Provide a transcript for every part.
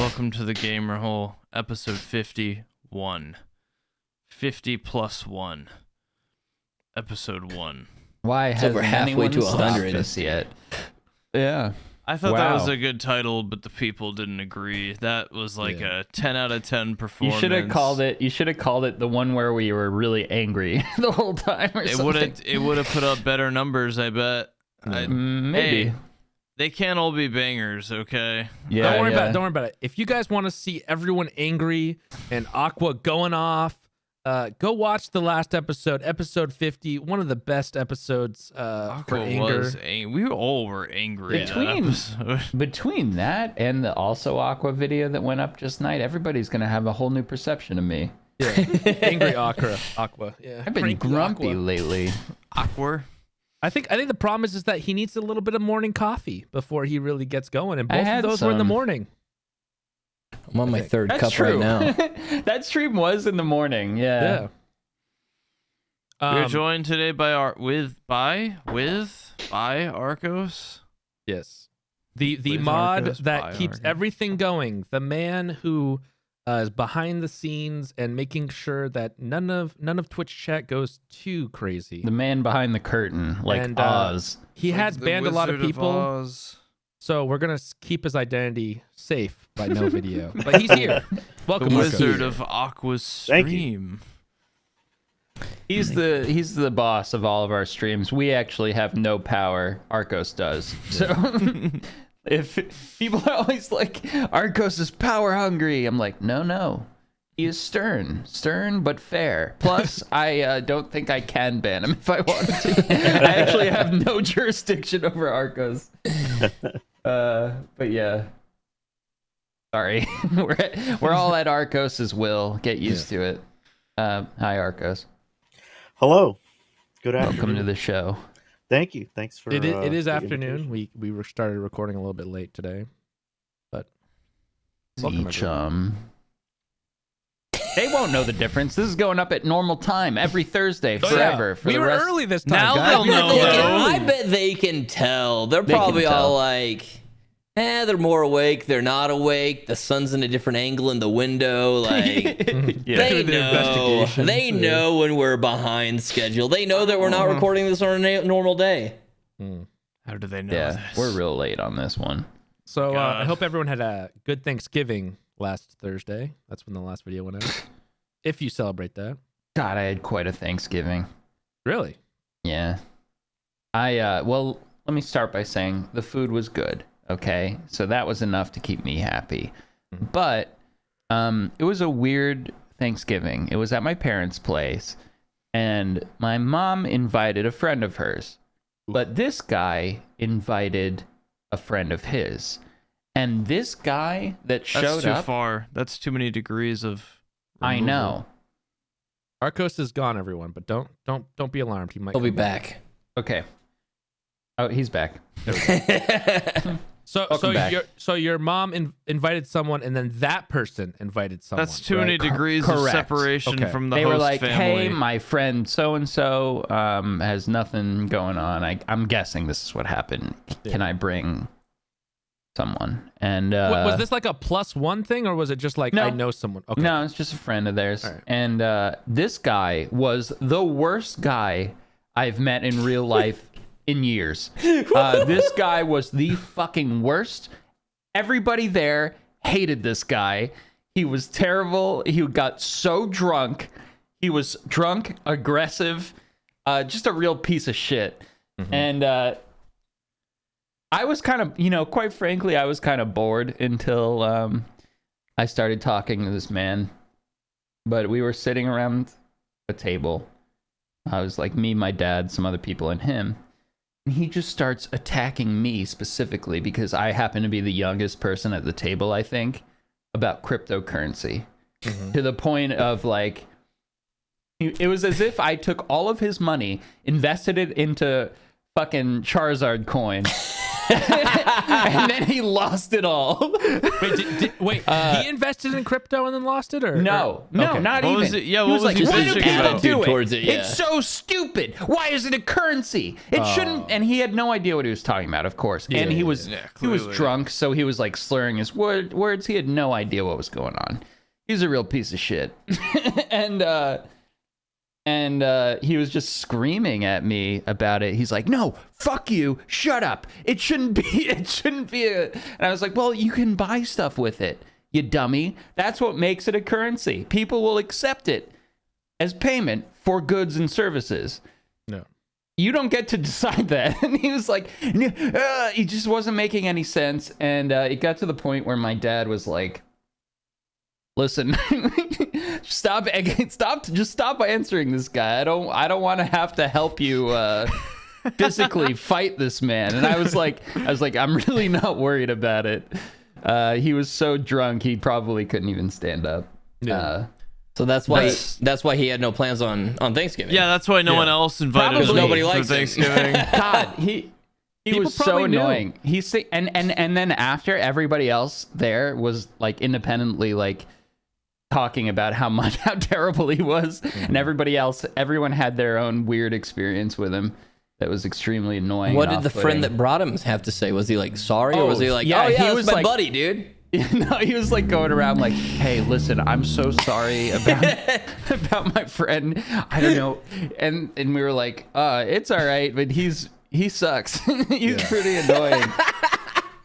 Welcome to the Gamer Hole, episode 51. 50 plus 1. Episode 1. Why It's has over halfway to 100 this yet? Yeah. I thought that Wow. was a good title, but the people didn't agree. That was like a 10 out of 10 performance. You should have called it. You should have called it the one where we were really angry the whole time. Or something. It would have put up better numbers, I bet. Maybe. Hey, they can't all be bangers, okay? Yeah. Don't worry about it. If you guys want to see everyone angry and Aqua going off, go watch the last episode, episode 50. One of the best episodes for Aqua anger. was we all were angry in that episode. Between that and the also Aqua video that went up just night, everybody's gonna have a whole new perception of me. Yeah. Angry Aqua. Yeah. I've been Cranky grumpy Aqua. lately. Awkward. I think the problem is that he needs a little bit of morning coffee before he really gets going, and I both of had those were in the some. morning. I'm on my third That's cup true. right now. That stream was in the morning. Yeah. We're joined today by Arcos. Yes. The Please, mod Arcos, that bye, keeps Arcos. everything going. The man who is behind the scenes and making sure that none of Twitch chat goes too crazy. The man behind the curtain, like And, Oz. He has banned a lot of people, so we're gonna keep his identity safe by no video. But he's here. The Welcome, Arcos. Wizard of Aqua's Thank you. stream. He's the boss of all of our streams. We actually have no power. Arcos does. So if people are always like, Arcos is power hungry, I'm like, no. He is stern but fair. Plus, I don't think I can ban him if I wanted to. I actually have no jurisdiction over Arcos. But yeah. Sorry. we're all at Arcos's will. Get used to it. Hi, Arcos. Hello. Good afternoon. Welcome to the show. Thank you. Thanks for It is the afternoon. invitation. We started recording a little bit late today, but welcome, Chum. They won't know the difference. This is going up at normal time every Thursday forever. For we the were rest... early this time. Now guys. they'll know, though. I bet they can tell. They're They can probably tell. all like, they're more awake. They're not awake. The sun's in a different angle in the window. Like, Yeah. they Doing their know. investigations, They yeah. know when we're behind schedule. They know that we're not recording this on a normal day. How do they know Yeah, this? we're real late on this one. So I God. hope everyone had a good Thanksgiving last Thursday. That's when the last video went out. If you celebrate that. God, I had quite a Thanksgiving. Really? Yeah. Well, let me start by saying the food was good. Okay, so that was enough to keep me happy. But it was a weird Thanksgiving. It was at my parents' place, and my mom invited a friend of hers. But this guy invited a friend of his. And this guy that That's showed too up, far. That's too many degrees of I removal. know. Arcos is gone, everyone, but don't be alarmed. He might He'll be come back. Okay. Oh, he's back. So Welcome back. your mom invited someone, and then that person invited someone. That's too many right? degrees Correct. of separation Okay. from the They host were like, family. "Hey, my friend so and so has nothing going on. I'm guessing this is what happened. Can I bring someone?" And Was this like a +1 thing, or was it just like No. I know someone? Okay. no, it's just a friend of theirs. All right. And this guy was the worst guy I've met in real life in years. This guy was the fucking worst. Everybody there hated this guy. He was terrible. He got so drunk. He was drunk, aggressive, just a real piece of shit. And I was kind of, quite frankly, I was kind of bored until I started talking to this man. But we were sitting around a table. I was like me, my dad, some other people, and him. And he just starts attacking me specifically because I happen to be the youngest person at the table, I think, about cryptocurrency. To the point of like, it was as if I took all of his money, invested it into fucking Charizard coin, And then he lost it all. Wait, he invested in crypto and then lost it, or No, Okay. not What even. was it? Yeah, He what was was like, he why do bitching people about? do it? Towards it, yeah. It's so stupid. Why is it a currency? It shouldn't. And he had no idea what he was talking about, of course. And he was clearly. drunk, so he was like slurring his words. He had no idea what was going on. He's a real piece of shit. and he was just screaming at me about it. He's like, "No, fuck you, shut up. It shouldn't be. It shouldn't be." And I was like, "Well, you can buy stuff with it, you dummy. That's what makes it a currency. People will accept it as payment for goods and services. No. You don't get to decide that." And he was like, he just wasn't making any sense. And it got to the point where my dad was like, "Listen, stop answering this guy. I don't want to have to help you physically fight this man." And I was like, I'm really not worried about it. He was so drunk he probably couldn't even stand up. Yeah. So that's why he had no plans on Thanksgiving. Yeah, that's why no one else invited Probably. him Nobody for likes him. Thanksgiving. God, he People was so probably knew. annoying. And then after, everybody else there was like independently like talking about how terrible he was, and everyone had their own weird experience with him that was extremely annoying. What and did the off-putting. friend that brought him have to say? Was he like sorry, or Oh, was he like, yeah, "Oh yeah, he he was was my like- buddy, dude"? No, he was like going around like, "Hey, listen, I'm so sorry about my friend. I don't know." And we were like, "It's all right, but he sucks. He's pretty annoying."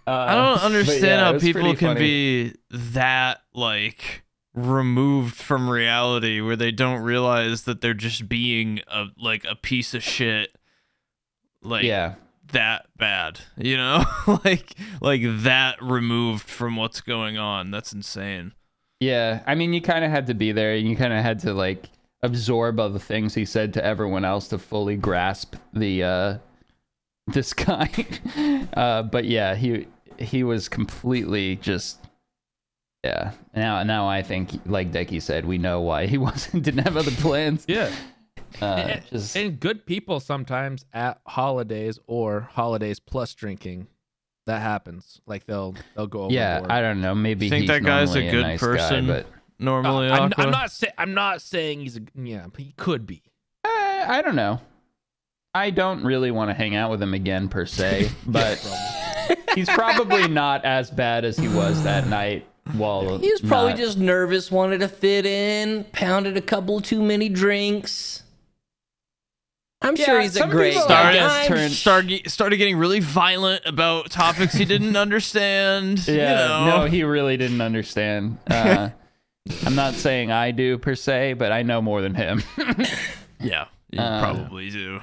I don't understand it how was people pretty can funny. be that like removed from reality where they don't realize that they're just being a piece of shit. Like Yeah. that bad, you know? like that removed from what's going on. That's insane. Yeah, I mean, you kind of had to be there, and you kind of had to like absorb all the things he said to everyone else to fully grasp the this guy. But yeah, he was completely just Now I think, like Decky said, we know why he didn't have other plans. Yeah. Just And good people sometimes at holidays or holidays plus drinking, that happens. Like they'll go overboard. yeah, I don't know. Maybe Think he's that guy's a normally good nice person? guy, but Normally, I'm Aqua? not saying he's he could be. I don't know. I don't really want to hang out with him again per se, but he's probably not as bad as he was that night. While He was probably not- just nervous, wanted to fit in, pounded a couple too many drinks. I'm sure he's a some great people, guy. I guess, I'm started getting really violent about topics he didn't understand. Yeah, you know? no, he really didn't understand. I'm not saying I do per se, but I know more than him. Yeah, you probably do.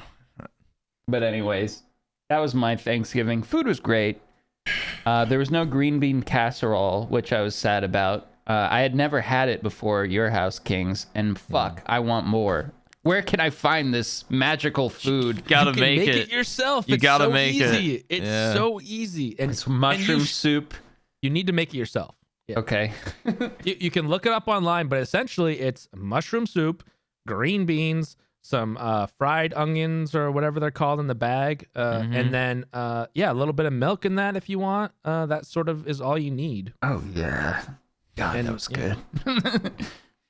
But anyways, that was my Thanksgiving. Food was great. There was no green bean casserole, which I was sad about. I had never had it before your house, Kings, and fuck, I want more. Where can I find this magical food? Gotta You can make it yourself. You It's gotta so make easy. it. It's Yeah. so easy. And It's mushroom and soup. you need to make it yourself. Yeah. Okay. You can look it up online, but essentially it's mushroom soup, green beans, some fried onions or whatever they're called in the bag, and then a little bit of milk in that if you want. That sort of is all you need. Oh yeah. God, And- that was yeah. good.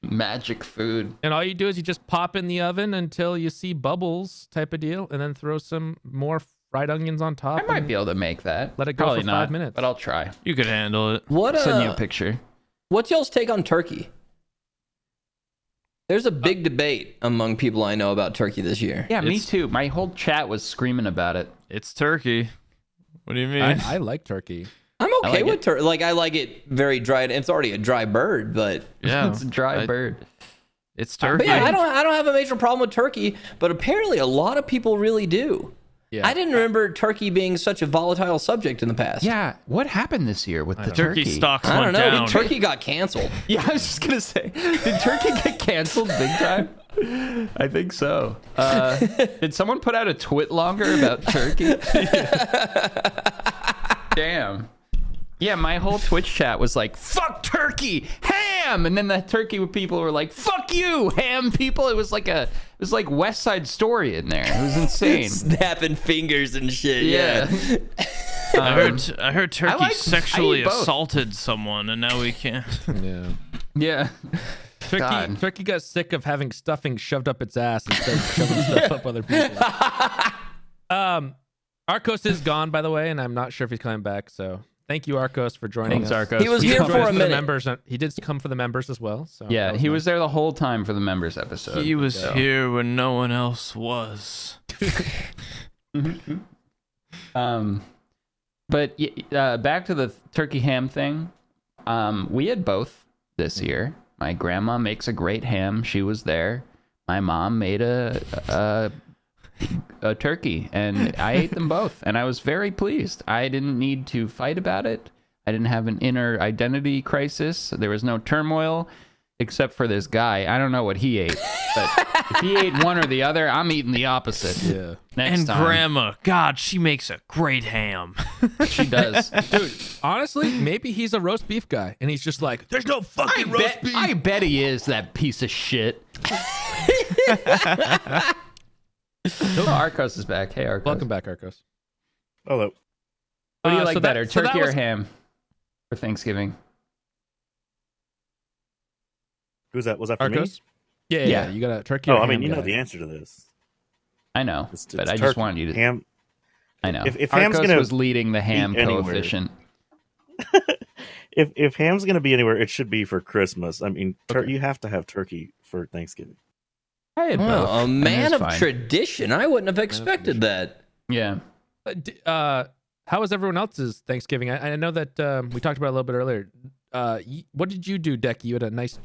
Magic food. And all you do is you just pop in the oven until you see bubbles, type of deal, and then throw some more fried onions on top. I might and be able to make that. Let it go Probably for not, 5 minutes. but I'll try. You could handle it. What Send you a picture. what's y'all's take on turkey? There's a big debate among people I know about turkey this year. Yeah, me It's- too. My whole chat was screaming about it. It's turkey. What do you mean? I like turkey. I'm okay like with it. turkey. Like I like it very dried. It's already a dry bird, but yeah, It's a dry bird. It's but turkey. yeah, I don't have a major problem with turkey. But apparently, a lot of people really do. Yeah. I didn't remember turkey being such a volatile subject in the past. Yeah, what happened this year with the turkey stocks I went don't know. down. Dude, turkey got canceled. Yeah, I was just gonna say, did turkey get canceled big time? I think so. Did someone put out a twit longer about turkey? Damn. Yeah, my whole Twitch chat was like, "Fuck turkey, ham," and then the turkey people were like, "Fuck you, ham people." It was like West Side Story in there. It was insane. Snapping fingers and shit. Yeah. I heard Turkey I sexually eat both. assaulted someone, and now we can't. Yeah. Yeah. God. Turkey got sick of having stuffing shoved up its ass instead of shoving stuff up other people. Arcos is gone, by the way, and I'm not sure if he's coming back. So thank you, Arcos, for joining Thanks, us. Arcos. He was for here coming. for a The minute. members, he did come for the members as well. So Yeah, that was he nice. was there the whole time for the members episode. He was here when no one else was. But back to the turkey ham thing. We had both this year. My grandma makes a great ham. She was there. My mom made a turkey, and I ate them both, and I was very pleased. I didn't need to fight about it. I didn't have an inner identity crisis. There was no turmoil, except for this guy. I don't know what he ate, but if he ate one or the other, I'm eating the opposite. Yeah. Next And time. Grandma, God, she makes a great ham. She does. Dude, honestly, maybe he's a roast beef guy, and he's just like, "There's no fucking roast beef." I bet he is, that piece of shit. Arcos is back. Hey, Arcos. Welcome back, Arcos. Hello. What do you like so that- better, so that turkey or was- ham for Thanksgiving? Who's that? Was that for me? Arcos? Yeah, Yeah. you got a turkey. Oh, or I mean, ham you know guy. the answer to this. I know, It's but I just turkey. wanted you to. Ham. I know. If ham's Arcos gonna was leading the ham be anywhere. coefficient. If ham's gonna be anywhere, it should be for Christmas. I mean, you have to have turkey for Thanksgiving. I had both, Oh, a and man it's of fine. tradition. I wouldn't have expected that. Yeah. How was everyone else's Thanksgiving? I know that we talked about it a little bit earlier. What did you do, Decky? You had a nice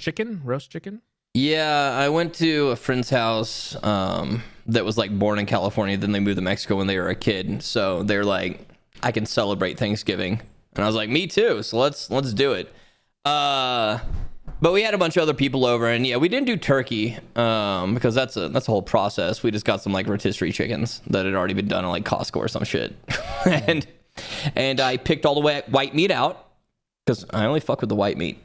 roast chicken? Yeah, I went to a friend's house that was like born in California. Then they moved to Mexico when they were a kid. So they're like, I can celebrate Thanksgiving, and I was like, me too. So let's do it. But we had a bunch of other people over, and yeah, we didn't do turkey because that's a whole process. We just got some like rotisserie chickens that had already been done on like Costco or some shit, and I picked all the white meat out because I only fuck with the white meat.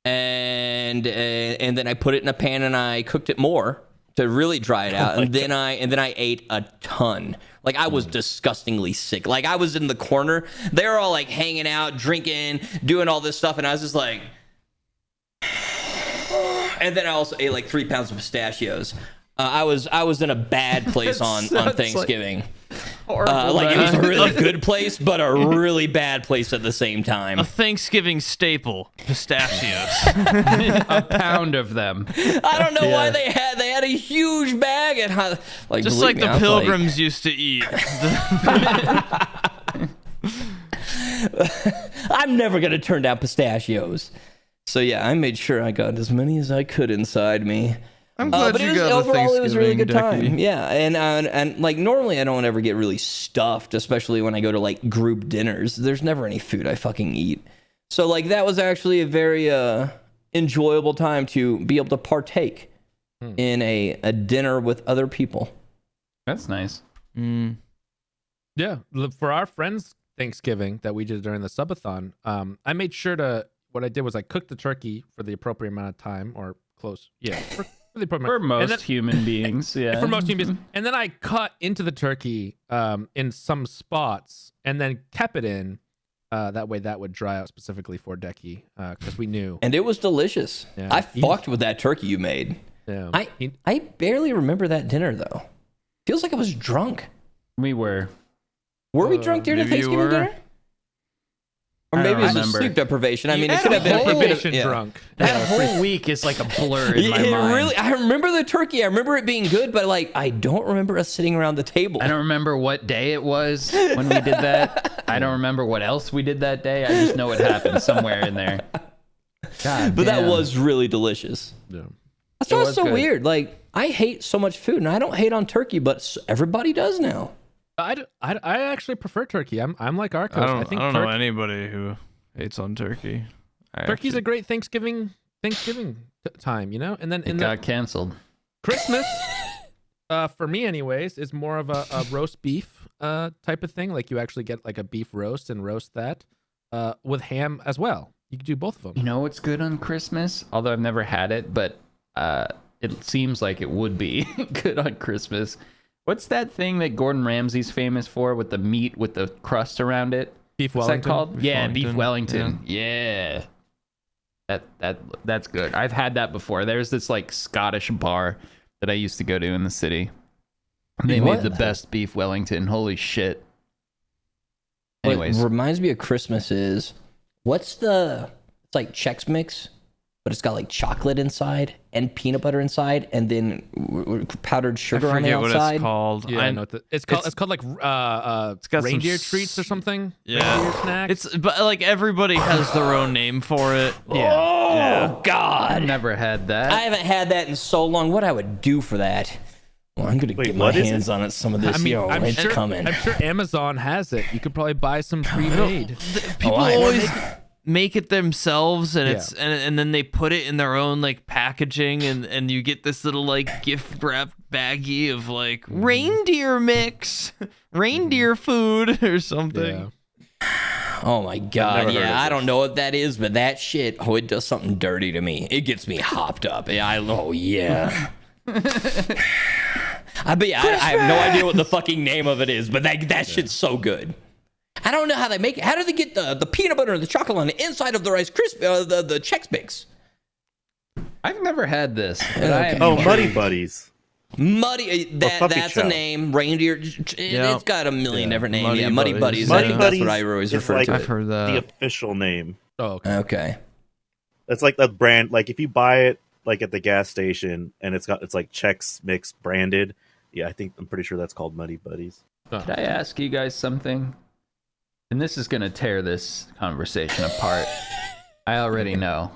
And then I put it in a pan and I cooked it more to really dry it out. And then I ate a ton. Like I was disgustingly sick. Like I was in the corner. They were all like hanging out, drinking, doing all this stuff, and I was just like. And then I also ate like 3 pounds of pistachios. I was in a bad place on Thanksgiving. Like it was a really good place, but a really bad place at the same time. A Thanksgiving staple, pistachios. A pound of them. I don't know why they had a huge bag and like Just believe like me, the I was pilgrims used to eat. I'm never gonna turn down pistachios. So yeah, I made sure I got as many as I could inside me. I'm glad But you it was, got a overall, it was a really good Thanksgiving, time. Decky. Yeah, and like normally I don't ever get really stuffed, especially when I go to like group dinners. There's never any food I fucking eat. So like that was actually a very enjoyable time to be able to partake in a dinner with other people. That's nice. Mm. Yeah, for our friends' Thanksgiving that we did during the subathon, I made sure to. What I did was I cooked the turkey for the appropriate amount of time, or close. Yeah, for the appropriate For amount. most And then- human beings, yeah. for most humans. And then I cut into the turkey in some spots, and then kept it in. That way, that would dry out specifically for Decky, because we knew. And it was delicious. Yeah. I fucked with that turkey you made. Yeah. I barely remember that dinner though. Feels like I was drunk. We were. Were we drunk during the maybe you Thanksgiving were. dinner? Or I don't maybe it was remember. sleep deprivation. I mean, it had could a have been a bit of, Deprivation yeah. drunk. That whole week is like a blur in my It mind. really, I remember the turkey. I remember it being good, but like, I don't remember us sitting around the table. I don't remember what day it was when we did that. I don't remember what else we did that day. I just know it happened somewhere in there. God But that damn. was really delicious. Yeah. That's why It it's was so good. weird. Like, I hate so much food, and I don't hate on turkey, but everybody does now. I actually prefer turkey. I'm like Arcos. I don't, think know anybody who hates on turkey. turkey's a great Thanksgiving time, you know. And then It got canceled. Christmas, for me anyways, is more of a roast beef type of thing. Like you actually get like a beef roast and roast that with ham as well. You can do both of them. You know what's good on Christmas? Although I've never had it, but it seems like it would be good on Christmas. What's that thing that Gordon Ramsay's famous for with the meat with the crust around it? Beef What's Wellington. that called? Yeah, beef Wellington. Wellington. Yeah. That's good. I've had that before. There's this like Scottish bar that I used to go to in the city. They What? made the best beef Wellington. Holy shit. What Anyways, reminds me of Christmas is it's like Chex Mix, but it's got like chocolate inside and peanut butter inside, and then powdered I sugar on the forget what outside. it's called. Yeah, I know it's called like got some reindeer s- treats or something. Yeah. Reindeer snacks. It's but like everybody has their own name for it. yeah. Oh Yeah. God! I've never had that. I haven't had that in so long. What I would do for that? Well, I'm gonna Wait, get my what is hands on it. Some of this. I mean, Yo, I'm it's sure, coming. I'm sure Amazon has it. You could probably buy some pre-made. People I- always make it themselves, and Yeah. it's and then they put it in their own like packaging, and you get this little like gift wrapped baggie of like reindeer mix, reindeer food or something. Yeah. Oh my God! never heard Yeah, of I this. don't know what that is, but that shit, it does something dirty to me. It gets me hopped up. Yeah. I have no idea what the fucking name of it is, but that shit's so good. I don't know how they make it. How do they get the peanut butter and the chocolate on the inside of the Rice Krispies, the Chex Mix? I've never had this. But I am Oh, Muddy Buddies. Muddy, Puppy that's a Chow. name. Reindeer, it's got a million different names. Muddy Yeah, Muddy Buddies. Buddies. I Muddy think Buddies that's what I always is refer like to I've it. heard the that. official name. Oh, okay. Okay. It's like the brand. Like if you buy it like at the gas station and it's like Chex Mix branded. Yeah, I'm pretty sure that's called Muddy Buddies. Could I ask you guys something? And this is going to tear this conversation apart. I already know.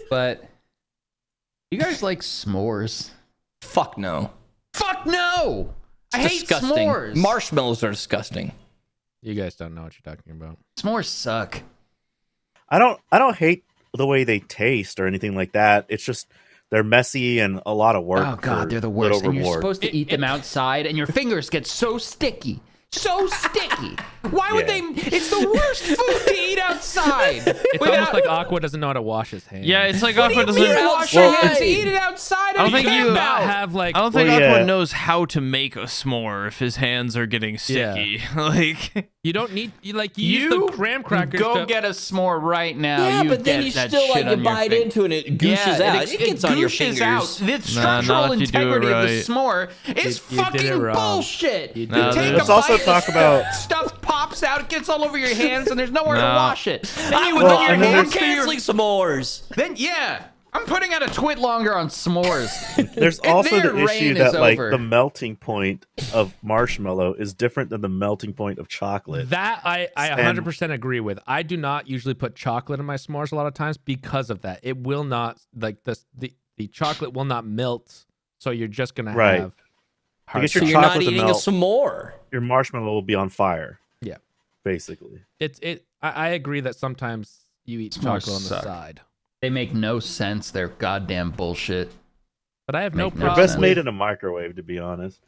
But you guys like s'mores? Fuck no. Fuck no! I hate Disgusting. s'mores. Marshmallows are disgusting. You guys don't know what you're talking about. S'mores suck. I don't hate the way they taste or anything like that. It's just they're messy and a lot of work. Oh god, for they're the little worst. And you're reward. supposed to eat them outside, and your fingers get so sticky. So sticky. Why would Yeah. they? It's the worst food to eat outside. It's almost like Aqua doesn't know how to wash his hands. Yeah, it's like What do Aqua you mean doesn't. wash Well, your hands? hey. Eat it outside. I don't and think you you can't not now. have like. I don't think Well, Aqua yeah. knows how to make a s'more if his hands are getting sticky. like, You don't need you use the graham crackers. Go to, get a s'more right now. Yeah, you but then get you that still shit like you on your bite finger. into it and it gooshes out. It gets on your gooshes fingers. out. The not structural if you do it integrity of the right. s'more is You did it fucking wrong. bullshit. You You did it take wrong. a Let's also bite, talk the about- stuff pops out. It gets all over your hands, and there's nowhere to No. wash it. Then you Well, put your and then hands We're to your. canceling s'mores. Then yeah, I'm putting out a twit longer on s'mores. There's And also their the issue reign that is like over. the melting point of marshmallow is different than the melting point of chocolate. that I And- 100% agree with. I do not usually put chocolate in my s'mores a lot of times because of that. It will not like the chocolate will not melt, so you're just gonna Right. have. To get So your you're not chocolate to eating a melt, s'more. your marshmallow will be on fire. Yeah. Basically. I agree that sometimes you eat S'mores chocolate on the suck. side, They make no sense. They're goddamn bullshit. but I have no Make no They're problem. best sense. made in a microwave, to be honest.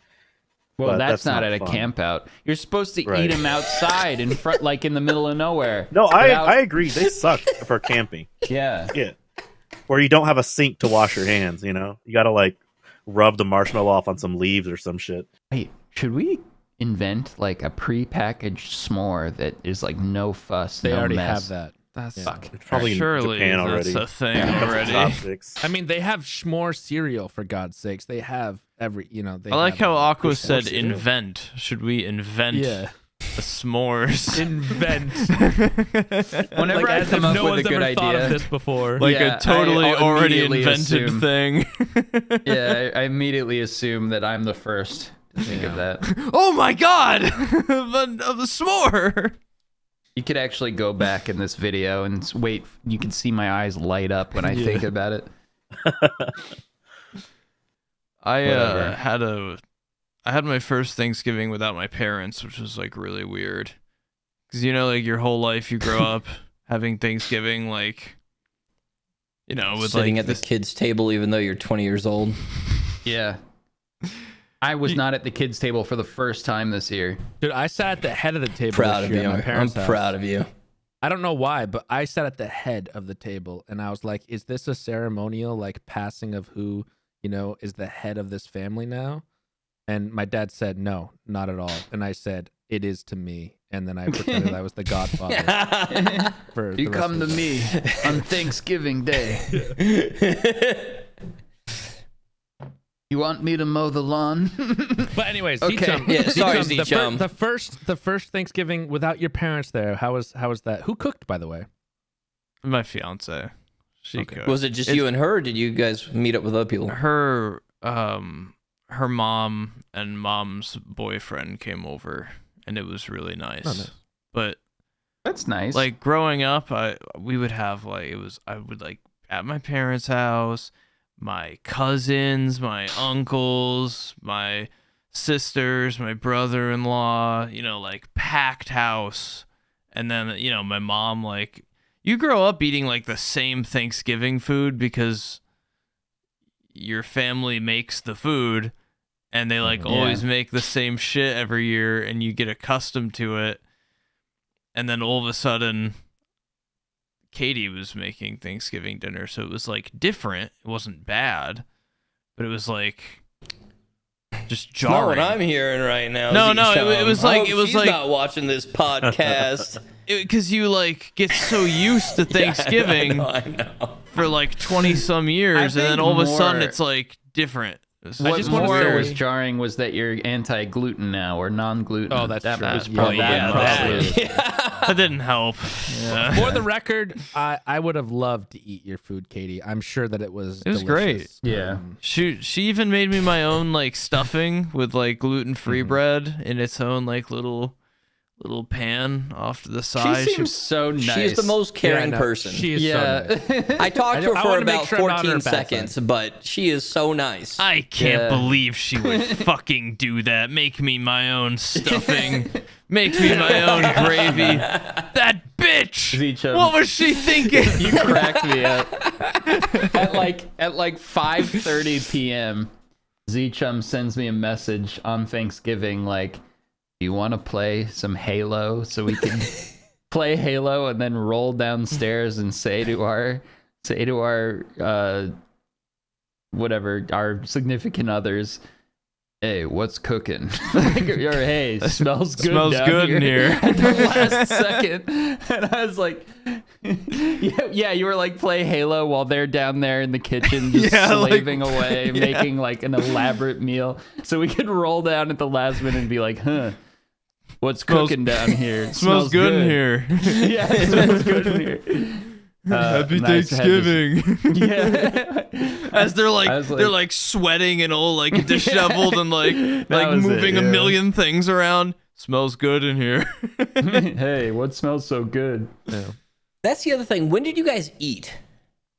Well, But that's that's not not at a fun. camp out. You're supposed to eat Right. them outside in front, like in the middle of nowhere. No, without- I agree. They suck for camping. Yeah. Yeah. Where you don't have a sink to wash your hands, you know? You gotta like rub the marshmallow off on some leaves or some shit. Wait, should we invent like a pre-packaged s'more that is like no fuss, They no already mess? have that. that's Fuck. It's probably surely in Japan already. that's a thing Because of already. chopsticks. I mean, they have s'more cereal for God's sakes. They have every, They I like have how all Aqua the said cereal. invent. Should we invent Yeah, the s'mores? invent. Whenever Like, I as come if up no with one's a good ever thought of idea, this before. Like Yeah, a totally I already immediately invented assume- thing. yeah, I immediately assume that I'm the first to think of that. Oh my god! the s'more! You could actually go back in this video and wait. You can see my eyes light up when I think about it. I Whatever. had my first Thanksgiving without my parents, which was like really weird. Cause like your whole life you grow up having Thanksgiving like with Sitting like at the kids' table, even though you're 20 years old. Yeah. I was not at the kids' table for the first time this year. Dude, I sat at the head of the table. Proud this of year you. at my I'm parents' house. proud of you. I don't know why, but I sat at the head of the table, and I was like, "Is this a ceremonial like passing of who is the head of this family now?" And my dad said, no, not at all. And I said, it is to me. And then I pretended I was the godfather. For You the rest come of to the me on Thanksgiving Day. You want me to mow the lawn? But anyways, Okay. Z-Chum, Yeah, sorry, Z-Chum, Z-Chum. the first Thanksgiving without your parents there. How was that? Who cooked, by the way? My fiance, she cooked. Was it just you and her? Or did you guys meet up with other people? Her mom and mom's boyfriend came over, and it was really nice. Oh, nice. But That's nice. like growing up, we would have I would like at my parents' house, my cousins, my uncles, my sisters, my brother-in-law, like packed house. And then, my mom, like, you grow up eating like the same Thanksgiving food because your family makes the food and they like always make the same shit every year and you get accustomed to it. And then all of a sudden Katie was making Thanksgiving dinner, so it was like different. It wasn't bad, but it was like just Not what jarring. I'm hearing right now. No, no, Z-Chum. it was like- I hope she's not watching this podcast. Because you like get so used to Thanksgiving I know. for like 20 some years, and then think all of a sudden more- it's like different. what just wanna more say- was jarring was that you're anti-gluten now or non-gluten. Oh, that's that true. was Yeah, probably yeah, mostly- That didn't help. Yeah. For the record, I would have loved to eat your food, Katie. I'm sure that it was. It was delicious. Yeah. She even made me my own like stuffing with like gluten-free bread in its own like little pan off to the She side. seems so nice. She is the most caring person. She is so Yeah. nice. I talked to her I for wanna make about sure I'm not on her 14 bad side. seconds, but she is so nice. I can't Yeah. believe she would fucking do that. Make me my own stuffing. Make me my own gravy. That bitch. Z-Chum. What was she thinking? You cracked me up. At like 5:30 p.m., Z-Chum sends me a message on Thanksgiving like, "Do you want to play some Halo so we can play Halo and then roll downstairs and say to our whatever, our significant others, hey, what's cooking?" Or, hey, smells good. Smells down good in here. At the last second, and I was like, yeah, you were like play Halo while they're down there in the kitchen just Yeah, like- slaving away, making like an elaborate meal, so we could roll down at the last minute and be like, huh. What's Smells- cooking down here? Smells good in here. Yeah, it smells good in here. Happy nice to have this- Thanksgiving. Yeah. As they're like, I was like- they're like sweating and all like disheveled and like was it, moving a yeah. million things around. Smells good in here. Hey, what smells so good? That's the other thing. When did you guys eat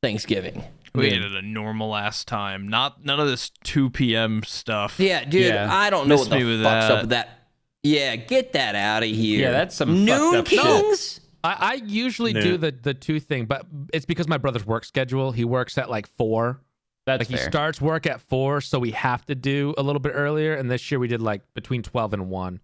Thanksgiving? We ate at a normal ass time. None of this 2 p.m. stuff. Yeah, dude, Yeah. I don't know Miss what me the with fuck's that. up with that. Yeah, get that out of here. Yeah, that's some Noon fucked up shit. Kings? I usually No. do the two thing, but it's because my brother's work schedule. He works at like 4. That's Like he fair. starts work at 4, so we have to do a little bit earlier. And this year we did like between 12 and 1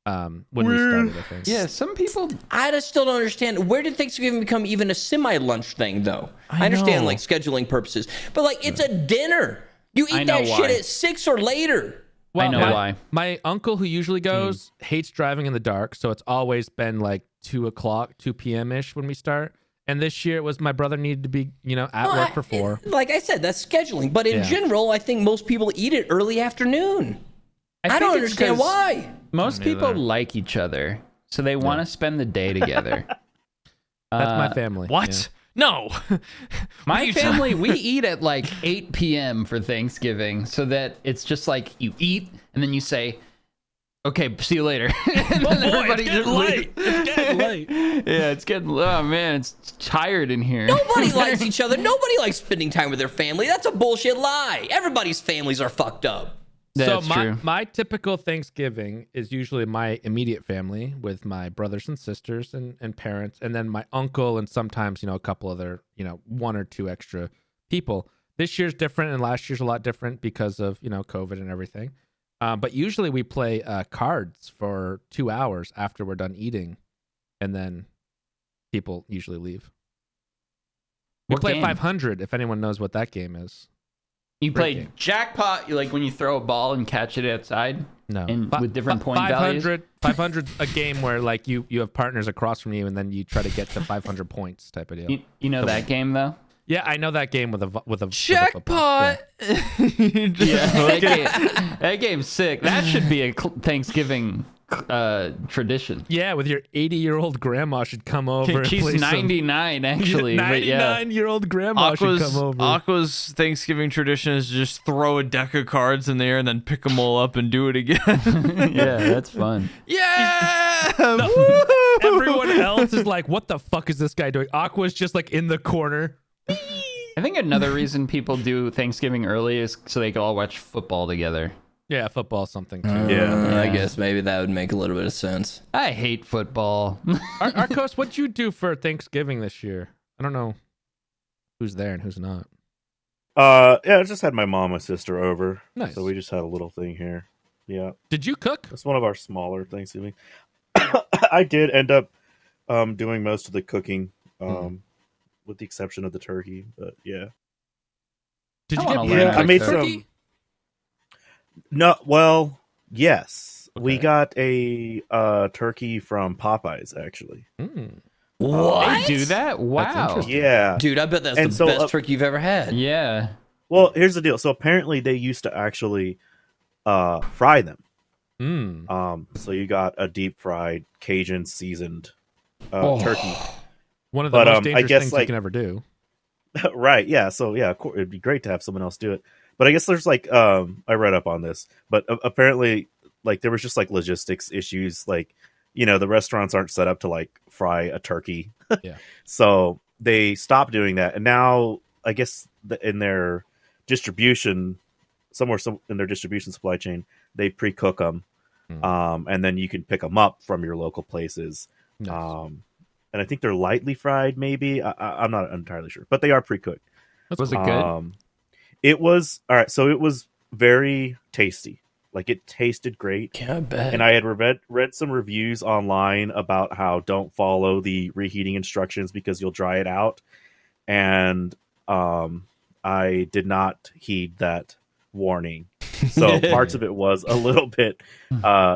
when we started, I think. Yeah, some people. I just still don't understand. Where did Thanksgiving become even a semi-lunch thing, though? I understand, know. like, scheduling purposes. But, like, it's a dinner. You I eat know that why. shit at 6 or later. I know why. My uncle, who usually goes, hates driving in the dark, so it's always been like 2 p.m. ish when we start. And this year it was my brother needed to be, at work for 4. Like I said, that's scheduling. But in Yeah. general, I think most people eat it early afternoon. I don't think it's understand 'cause why. Most Me people neither. like each other, so they want to spend the day together. That's my family. What? No. My You- family, we eat at like 8 p.m. for Thanksgiving, so that it's just like you eat and then you say, "Okay, see you later." And then everybody just leaves. It's getting late. Yeah, it's getting. Oh man, it's tired in here. Nobody likes each other. Nobody likes spending time with their family. That's a bullshit lie. Everybody's families are fucked up. That's so true. my typical Thanksgiving is usually my immediate family with my brothers and sisters and parents, and then my uncle and sometimes a couple other 1 or 2 extra people. This year's different and last year's a lot different because of COVID and everything. But usually we play cards for 2 hours after we're done eating, and then people usually leave. We What play game? 500 if anyone knows what that game is. You Great play game. jackpot, like when you throw a ball and catch it outside. No, And with different point values? 500 a game where like you have partners across from you, and then you try to get to 500 points type of deal. You know that game though? Yeah, I know that game with a football. Jackpot. That game's sick. That should be a Thanksgiving tradition. Yeah, with your 80-year-old grandma should come over. And She's play 99 actually. but yeah. 99-year-old grandma should come over. Aqua's Thanksgiving tradition is just throw a deck of cards in there and then pick them all up and do it again. Yeah, that's fun. Yeah! Everyone else is like, "What the fuck is this guy doing?" Aqua's just like in the corner. I think another reason people do Thanksgiving early is so they can all watch football together. Yeah, football's something too. I guess maybe that would make a little bit of sense. I hate football. Arcos, what'd you do for Thanksgiving this year? I don't know who's there and who's not. Yeah, I just had my mom and sister over. Nice. So we just had a little thing here. Yeah. Did you cook? It's one of our smaller Thanksgiving. I did end up doing most of the cooking, with the exception of the turkey. But yeah. Did I you wanna get learn Yeah, how I to made cook. some. No, well, yes. Okay. We got a turkey from Popeyes, actually. Mm. They do that? Wow. interesting. Yeah. Dude, I bet that's And the so, best turkey you've ever had. Yeah. Well, here's the deal. So apparently they used to actually fry them. Mm. So you got a deep fried Cajun seasoned Oh. turkey. One of the But, most I dangerous guess, things you like- can ever do. Right. Yeah. So yeah, of course, it'd be great to have someone else do it. But I guess there's like I read up on this, but apparently like there was just like logistics issues. Like, the restaurants aren't set up to like fry a turkey. Yeah. So they stopped doing that, and now I guess in their distribution, in their distribution supply chain, they pre-cook them, and then you can pick them up from your local places. Nice. And I think they're lightly fried, maybe. I'm not entirely sure, but they are pre-cooked. Was it good? It was all right. So it was very tasty. Like it tasted great. Yeah, I bet. And I had read some reviews online about how don't follow the reheating instructions because you'll dry it out. And I did not heed that warning. So parts of it was a little bit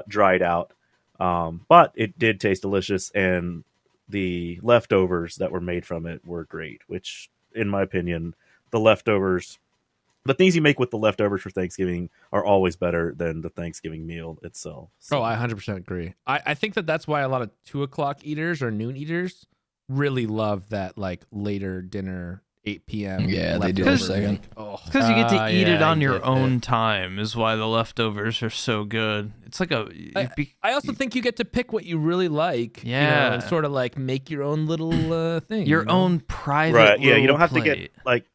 dried out. But it did taste delicious, and the leftovers that were made from it were great, which in my opinion, the things you make with the leftovers for Thanksgiving are always better than the Thanksgiving meal itself. So, Oh, I 100% agree. I think that's why a lot of 2 o'clock eaters or noon eaters really love that like later dinner, 8 p.m. Yeah, they do for a leftover. second. Oh, Because you get to eat it yeah, on I your get own that. time is why the leftovers are so good. It's like I also think you get to pick what you really like. Yeah. And sort of like make your own little thing. your you know? own private right? Yeah, you little don't have to plate. get like.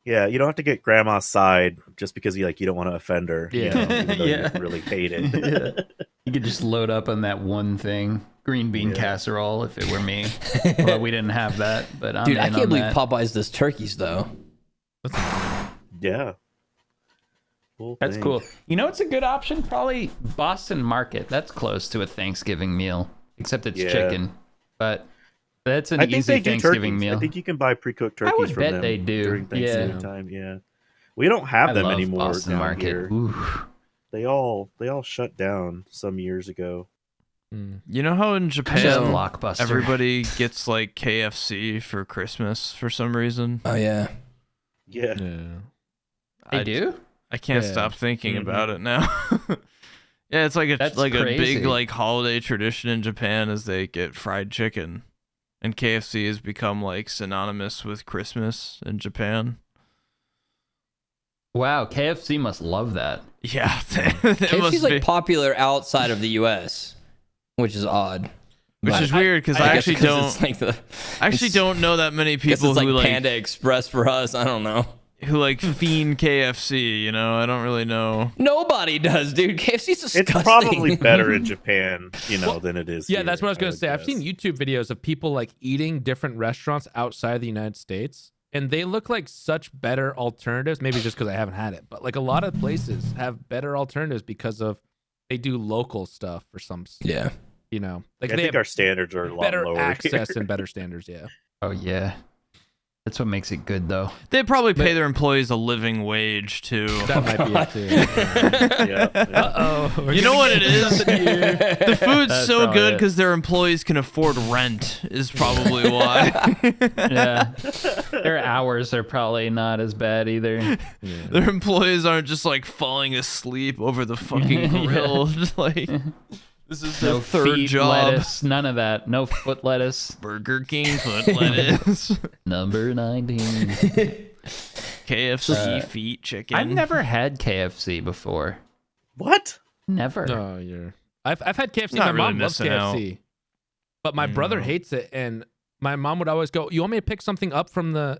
Yeah, you don't have to get grandma's side just because you don't want to offend her. Yeah. Even though Yeah. you really hate it. You could just load up on that one thing. Green bean casserole if it were me. Well, we didn't have that, but I'm Dude, in I on can't believe that. Popeyes does turkeys though. Yeah. Cool That's thing. cool. You know, it's a good option. Probably Boston Market. That's close to a Thanksgiving meal, except it's Yeah. chicken. But that's an I think easy they do Thanksgiving turkeys. meal. I think you can buy pre-cooked I turkeys would from bet them they do. during Thanksgiving Yeah. time. Yeah, we don't have I them love anymore Boston down Market. here. Ooh. They all shut down some years ago. Mm. You know how in Just Japan Blockbuster. everybody gets like KFC for Christmas for some reason? Oh yeah. Yeah, Yeah. They I do? I can't Yeah. stop thinking Mhm. about it now. Yeah, it's like That's a big crazy. like holiday tradition in Japan is they get fried chicken. And KFC has become like synonymous with Christmas in Japan. Wow, KFC must love that. Yeah, it KFC's must like be. popular outside of the U.S., which is odd. Which But is weird because I I guess actually 'cause don't It's like actually don't know that many guess people it's like who like Panda Express for us. I don't know. who like fiend KFC. You know, I don't really know. Nobody does, dude. KFC's disgusting. it's probably better in Japan, than it is. Yeah, here, that's what I was going to would say. I've guess. seen YouTube videos of people like eating different restaurants outside the United States, and they look like such better alternatives. Maybe just because I haven't had it, but like a lot of places have better alternatives because of they do local stuff for some, Yeah. like I they think have our standards are a lot better lower access here. and better standards. Yeah. Oh, yeah. That's what makes it good, though. They probably pay their employees a living wage too. That might be it too. Yeah. Uh-oh. You know what it is? The food's That's so probably good it. because their employees can afford rent. Is probably why. Yeah. Their hours are probably not as bad either. Their employees aren't just like falling asleep over the fucking grill. Just like this is their No third feet job. lettuce, none of that. No foot lettuce. Burger King foot lettuce, Number 19. KFC feet chicken. I've never had KFC before. What? Never. No, I've had KFC. Not My really mom loves missing out. KFC, but my brother hates it, and my mom would always go, "You want me to pick something up from the,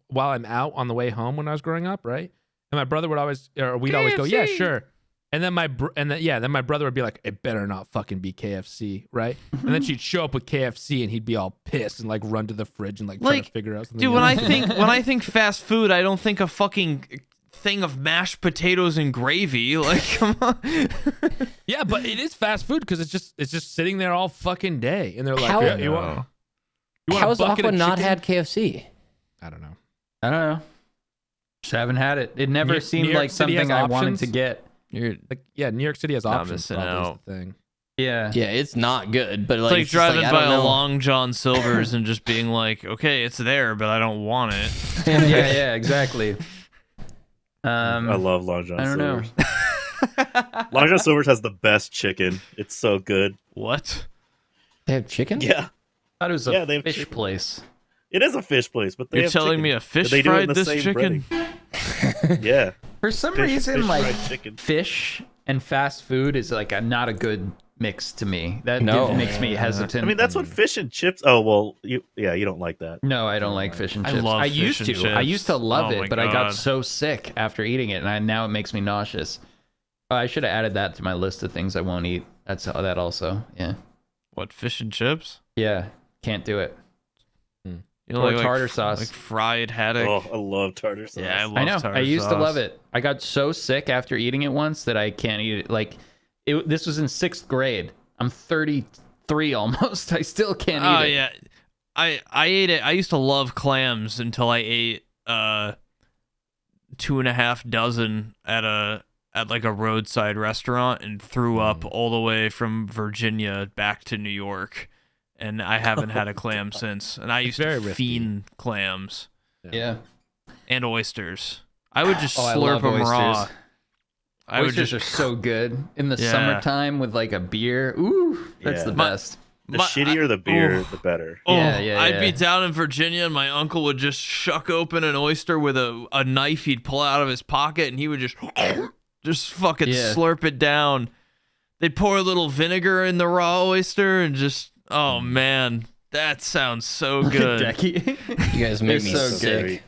while I'm out on the way home when I was growing up, right?" And my brother would always, or we'd always go, "Yeah, KFC. sure." And then then my brother would be like, "It better not fucking be KFC, right?" And then she'd show up with KFC, and he'd be all pissed and like run to the fridge and like try to Like, figure out something. Dude, when I think fast food, I don't think a fucking thing of mashed potatoes and gravy. Like, come on. yeah, but it is fast food because it's just sitting there all fucking day, and they're like, How- "Yeah, you want How a has bucket Aqua of not chicken?" had KFC? I don't know. I don't know. Just haven't had it. It never New- seemed New York like City has something I wanted options? to get. You're Like, yeah, New York City has Not options. missing Probably is out. the thing. Yeah. Yeah, it's not good, but like it's just driving I by don't a know. Long John Silver's and just being like, okay, it's there, but I don't want it. yeah, exactly. I love Long John I don't know. Silver's. Long John Silver's has the best chicken. It's so good. What? They have chicken? Yeah, Thought it was a Yeah, they have fish chicken. place. it is a fish place, but they You're have telling chicken. me a fish But they do it in fried the this same chicken? breading. Yeah, For some fish reason, like fried chicken. fish and fast food is like not a good mix to me. That No. makes me hesitant. I mean, that's what fish and chips. Oh well, you don't like that. No, I don't like fish and I chips. love I fish used and to. I chips. used to love Oh my it, but I got God. so sick after eating it, and now it makes me nauseous. Oh, I should have added that to my list of things I won't eat. That's that also. Yeah. What, fish and chips? Yeah. Can't do it. You Or like tartar sauce. Like fried haddock? Oh, I love tartar sauce. Yeah, I love I know. tartar I used to sauce. love it. I got so sick after eating it once that I can't eat it. Like, this was in 6th grade. I'm 33 almost. I still can't Oh eat it. yeah, I ate it. I used to love clams until I ate 2.5 dozen at like a roadside restaurant and threw up all the way from Virginia back to New York, and I haven't had a clam since. And I used very to risky. fiend clams Yeah. and oysters. I would just Oh, I slurp love them raw. oysters. I would Oysters just are so good in the Yeah. summertime with like a beer. Ooh, that's Yeah. the My- best. The My- shittier the beer, Ooh. the better. Oh, Yeah, I'd be yeah. down in Virginia and my uncle would just shuck open an oyster with a knife he'd pull out of his pocket and he would just fucking Yeah. slurp it down. They'd pour a little vinegar in the raw oyster and just, oh man, that sounds so good. Decky. You guys make They're me so sick. good.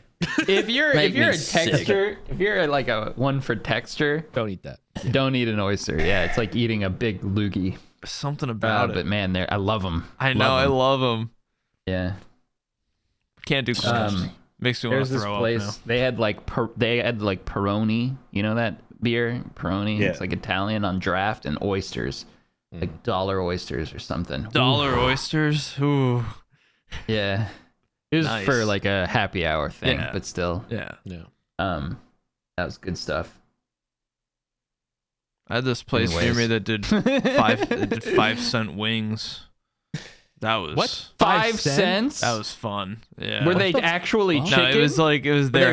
if you're Make me a sick. texture, if you're like a one for texture, Don't eat that. don't eat an oyster. Yeah, it's like eating a big loogie. Something about it. But man, I love them. I know, I love them. Yeah. Can't do clams. Makes me want There's to this throw place. up now. They had like Peroni. You know that beer, Peroni. Yeah. It's like Italian on draft and oysters, like dollar oysters or something. Dollar oysters. Ooh. Yeah. It was Nice. for like a happy hour thing, Yeah. but still, Yeah. Yeah. that was good stuff. I had this place near Anyways. me that did 5-cent wings. That was What? 5 cents? cents? That was fun. Yeah. Were they actually No, chicken? it was their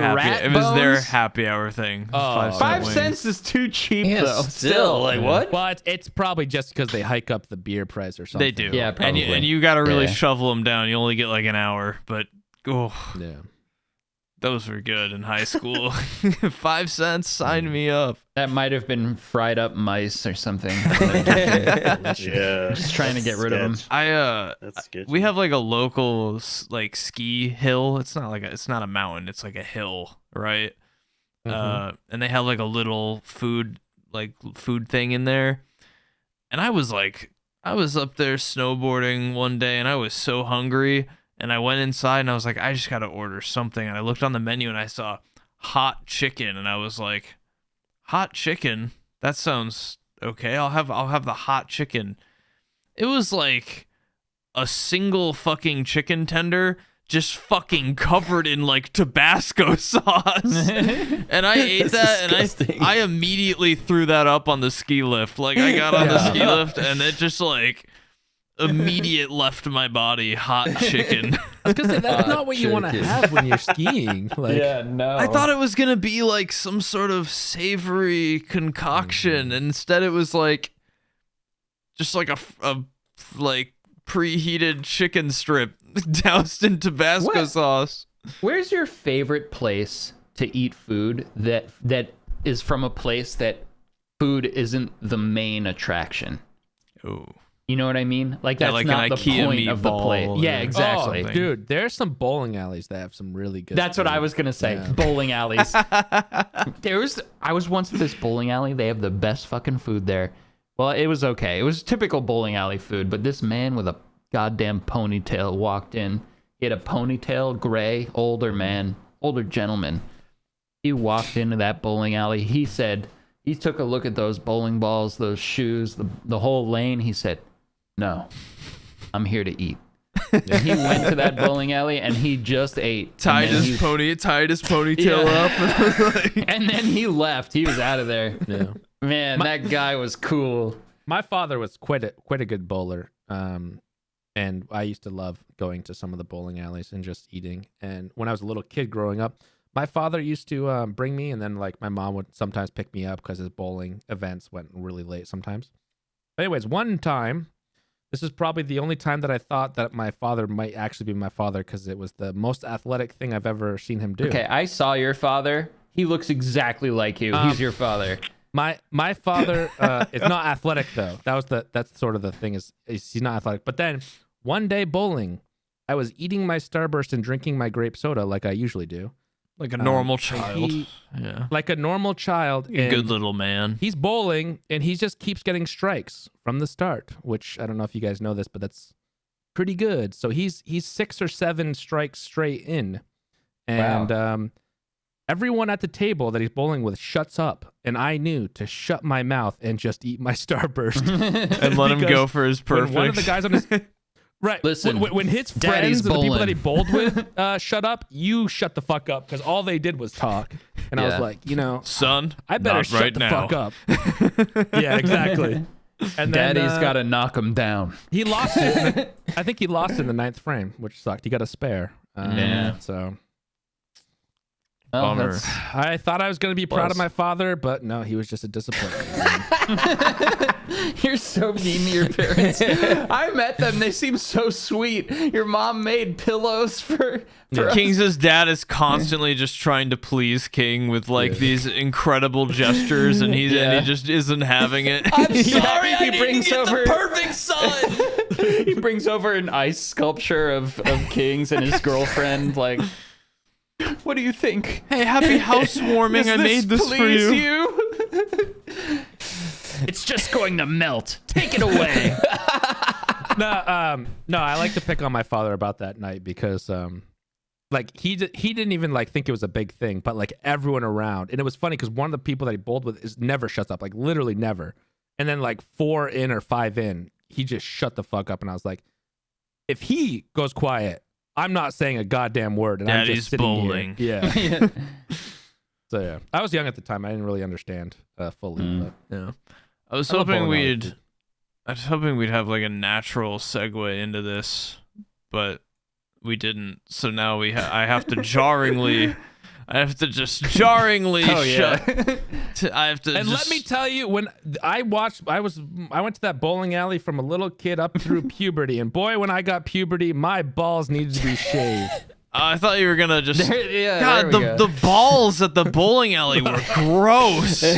they rat happy. It was their bones? happy hour thing. Oh. 5 5 wings. cents is too cheap Yeah, though. still, like what? Well, it's probably just because they hike up the beer price or something. They do. Yeah, And you, probably. and you got to really Yeah. shovel them down. You only get like an hour, but oh, Yeah. those were good in high school. 5 cents, sign me up. That might have been fried up mice or something. Yeah, Just trying to get rid of 'em. That's sketchy. We have like a local like ski hill. It's not a mountain. It's like a hill, right? And they have like a little food thing in there. And I was up there snowboarding one day and I was so hungry and I went inside and I was like, I just got to order something. And I looked on the menu and I saw hot chicken and I was like, hot chicken? That sounds okay. I'll have the hot chicken. It was like a single fucking chicken tender just fucking covered in like Tabasco sauce. And I ate that disgusting. and I immediately threw that up on the ski lift. Like I got on the ski lift and it just like immediate left my body hot chicken. I was gonna say that's not what you want to chicken. have when you're skiing. Like, no. I thought it was gonna be like some sort of savory concoction. And instead it was like just like a like preheated chicken strip doused in Tabasco What? sauce. Where's your favorite place to eat food that is from a place that food isn't the main attraction? Oh. You know what I mean? Like that's like not an the IKEA point of the place. meatball Yeah, or exactly. something. dude, there's some bowling alleys that have some really good. That's what food. I was gonna say. Yeah. Bowling alleys. I was once at this bowling alley. They have the best fucking food there. Well, it was okay. It was typical bowling alley food, but this man with a goddamn ponytail walked in. He had a ponytail, gray, older gentleman. He walked into that bowling alley. He said, he took a look at those bowling balls, those shoes, the whole lane. He said, "No, I'm here to eat." And he went to that bowling alley and he just ate. Tied And then his he- ponytail up. and then he left. He was out of there. Yeah. Man, that guy was cool. My father was quite a good bowler. And I used to love going to some of the bowling alleys and just eating. And when I was a little kid growing up, my father used to bring me, and then like my mom would sometimes pick me up because his bowling events went really late sometimes. But anyways, one time, this is probably the only time that I thought that my father might actually be my father because it was the most athletic thing I've ever seen him do. Okay, I saw your father. He looks exactly like you. He's your father. My father is not athletic though. That's sort of the thing is he's not athletic. But then one day bowling, I was eating my Starburst and drinking my grape soda like I usually do. Like a normal and child. he- Yeah. Like a normal child. A and good little man. He's bowling and he just keeps getting strikes from the start, which I don't know if you guys know this, but that's pretty good. So he's 6 or 7 strikes straight in. And everyone at the table that he's bowling with shuts up, and I knew to shut my mouth and just eat my Starburst. And let him Because go for his perfect. When one of the guys on his right, Listen, when his Daddy's friends and the people bowling. that he bowled with shut up, you shut the fuck up because all they did was talk. And I was Yeah. like, Son, I better not shut right the now. fuck up. Yeah, exactly. And then, Daddy's got to knock him down. he lost it. I think he lost in the 9th frame, which sucked. He got a spare. Yeah. So Oh, Bummer. that's- I thought I was going to be proud of Close. my father, but no, he was just a disappointment. You're so mean to your parents. I met them. They seem so sweet. Your mom made pillows for us. King's dad is constantly just trying to please King with like these incredible gestures, and he just isn't having it. I'm sorry, he I didn't brings get over- the perfect son. He brings over an ice sculpture of Kings and his girlfriend. Like, what do you think? Hey, happy housewarming! Does I made this for please you. It's just going to melt. Take it away. No, I like to pick on my father about that night because, like, he didn't even like think it was a big thing, but like everyone around, and it was funny because one of the people that he bowled with is never shuts up, like literally never. And then like 4 in or 5 in, he just shut the fuck up, and I was like, if he goes quiet, I'm not saying a goddamn word, and I'm Daddy's just sitting bowling. here. Yeah. Yeah. So yeah, I was young at the time. I didn't really understand fully. But Yeah, I was I love hoping bowling alley we'd. food. I was hoping we'd have like a natural segue into this, but we didn't. So now I have to jarringly. I have to just jarringly Oh, yeah. shut. I have to. And just, let me tell you, when I went to that bowling alley from a little kid up through puberty, and boy, when I got puberty, my balls needed to be shaved. I thought you were gonna just. Yeah, God, there we go. the balls at the bowling alley were gross. They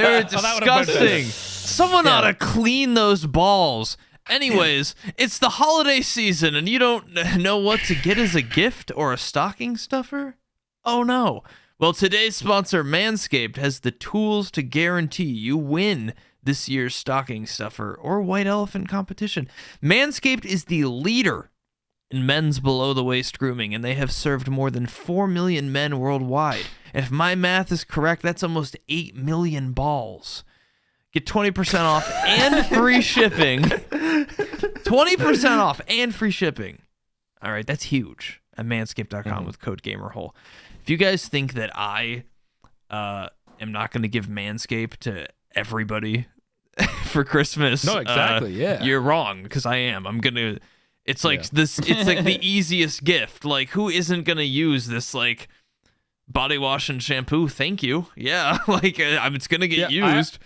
were that would've been disgusting. Someone ought to clean those balls. Anyways, it's the holiday season, and you don't know what to get as a gift or a stocking stuffer? Oh no. Well, today's sponsor, Manscaped, has the tools to guarantee you win this year's stocking stuffer or white elephant competition. Manscaped is the leader in men's below-the-waist grooming, and they have served more than 4 million men worldwide. And if my math is correct, that's almost 8 million balls. Get 20% off and free shipping. 20% off and free shipping All right, that's huge at manscaped.com with code GAMERHOLE. If you guys think that I am not going to give Manscaped to everybody for Christmas, No, exactly. Yeah. you're wrong, because I am. I'm gonna. It's like this. It's like the easiest gift. Like, who isn't gonna use this like body wash and shampoo? Thank you. Yeah, like it's gonna get used.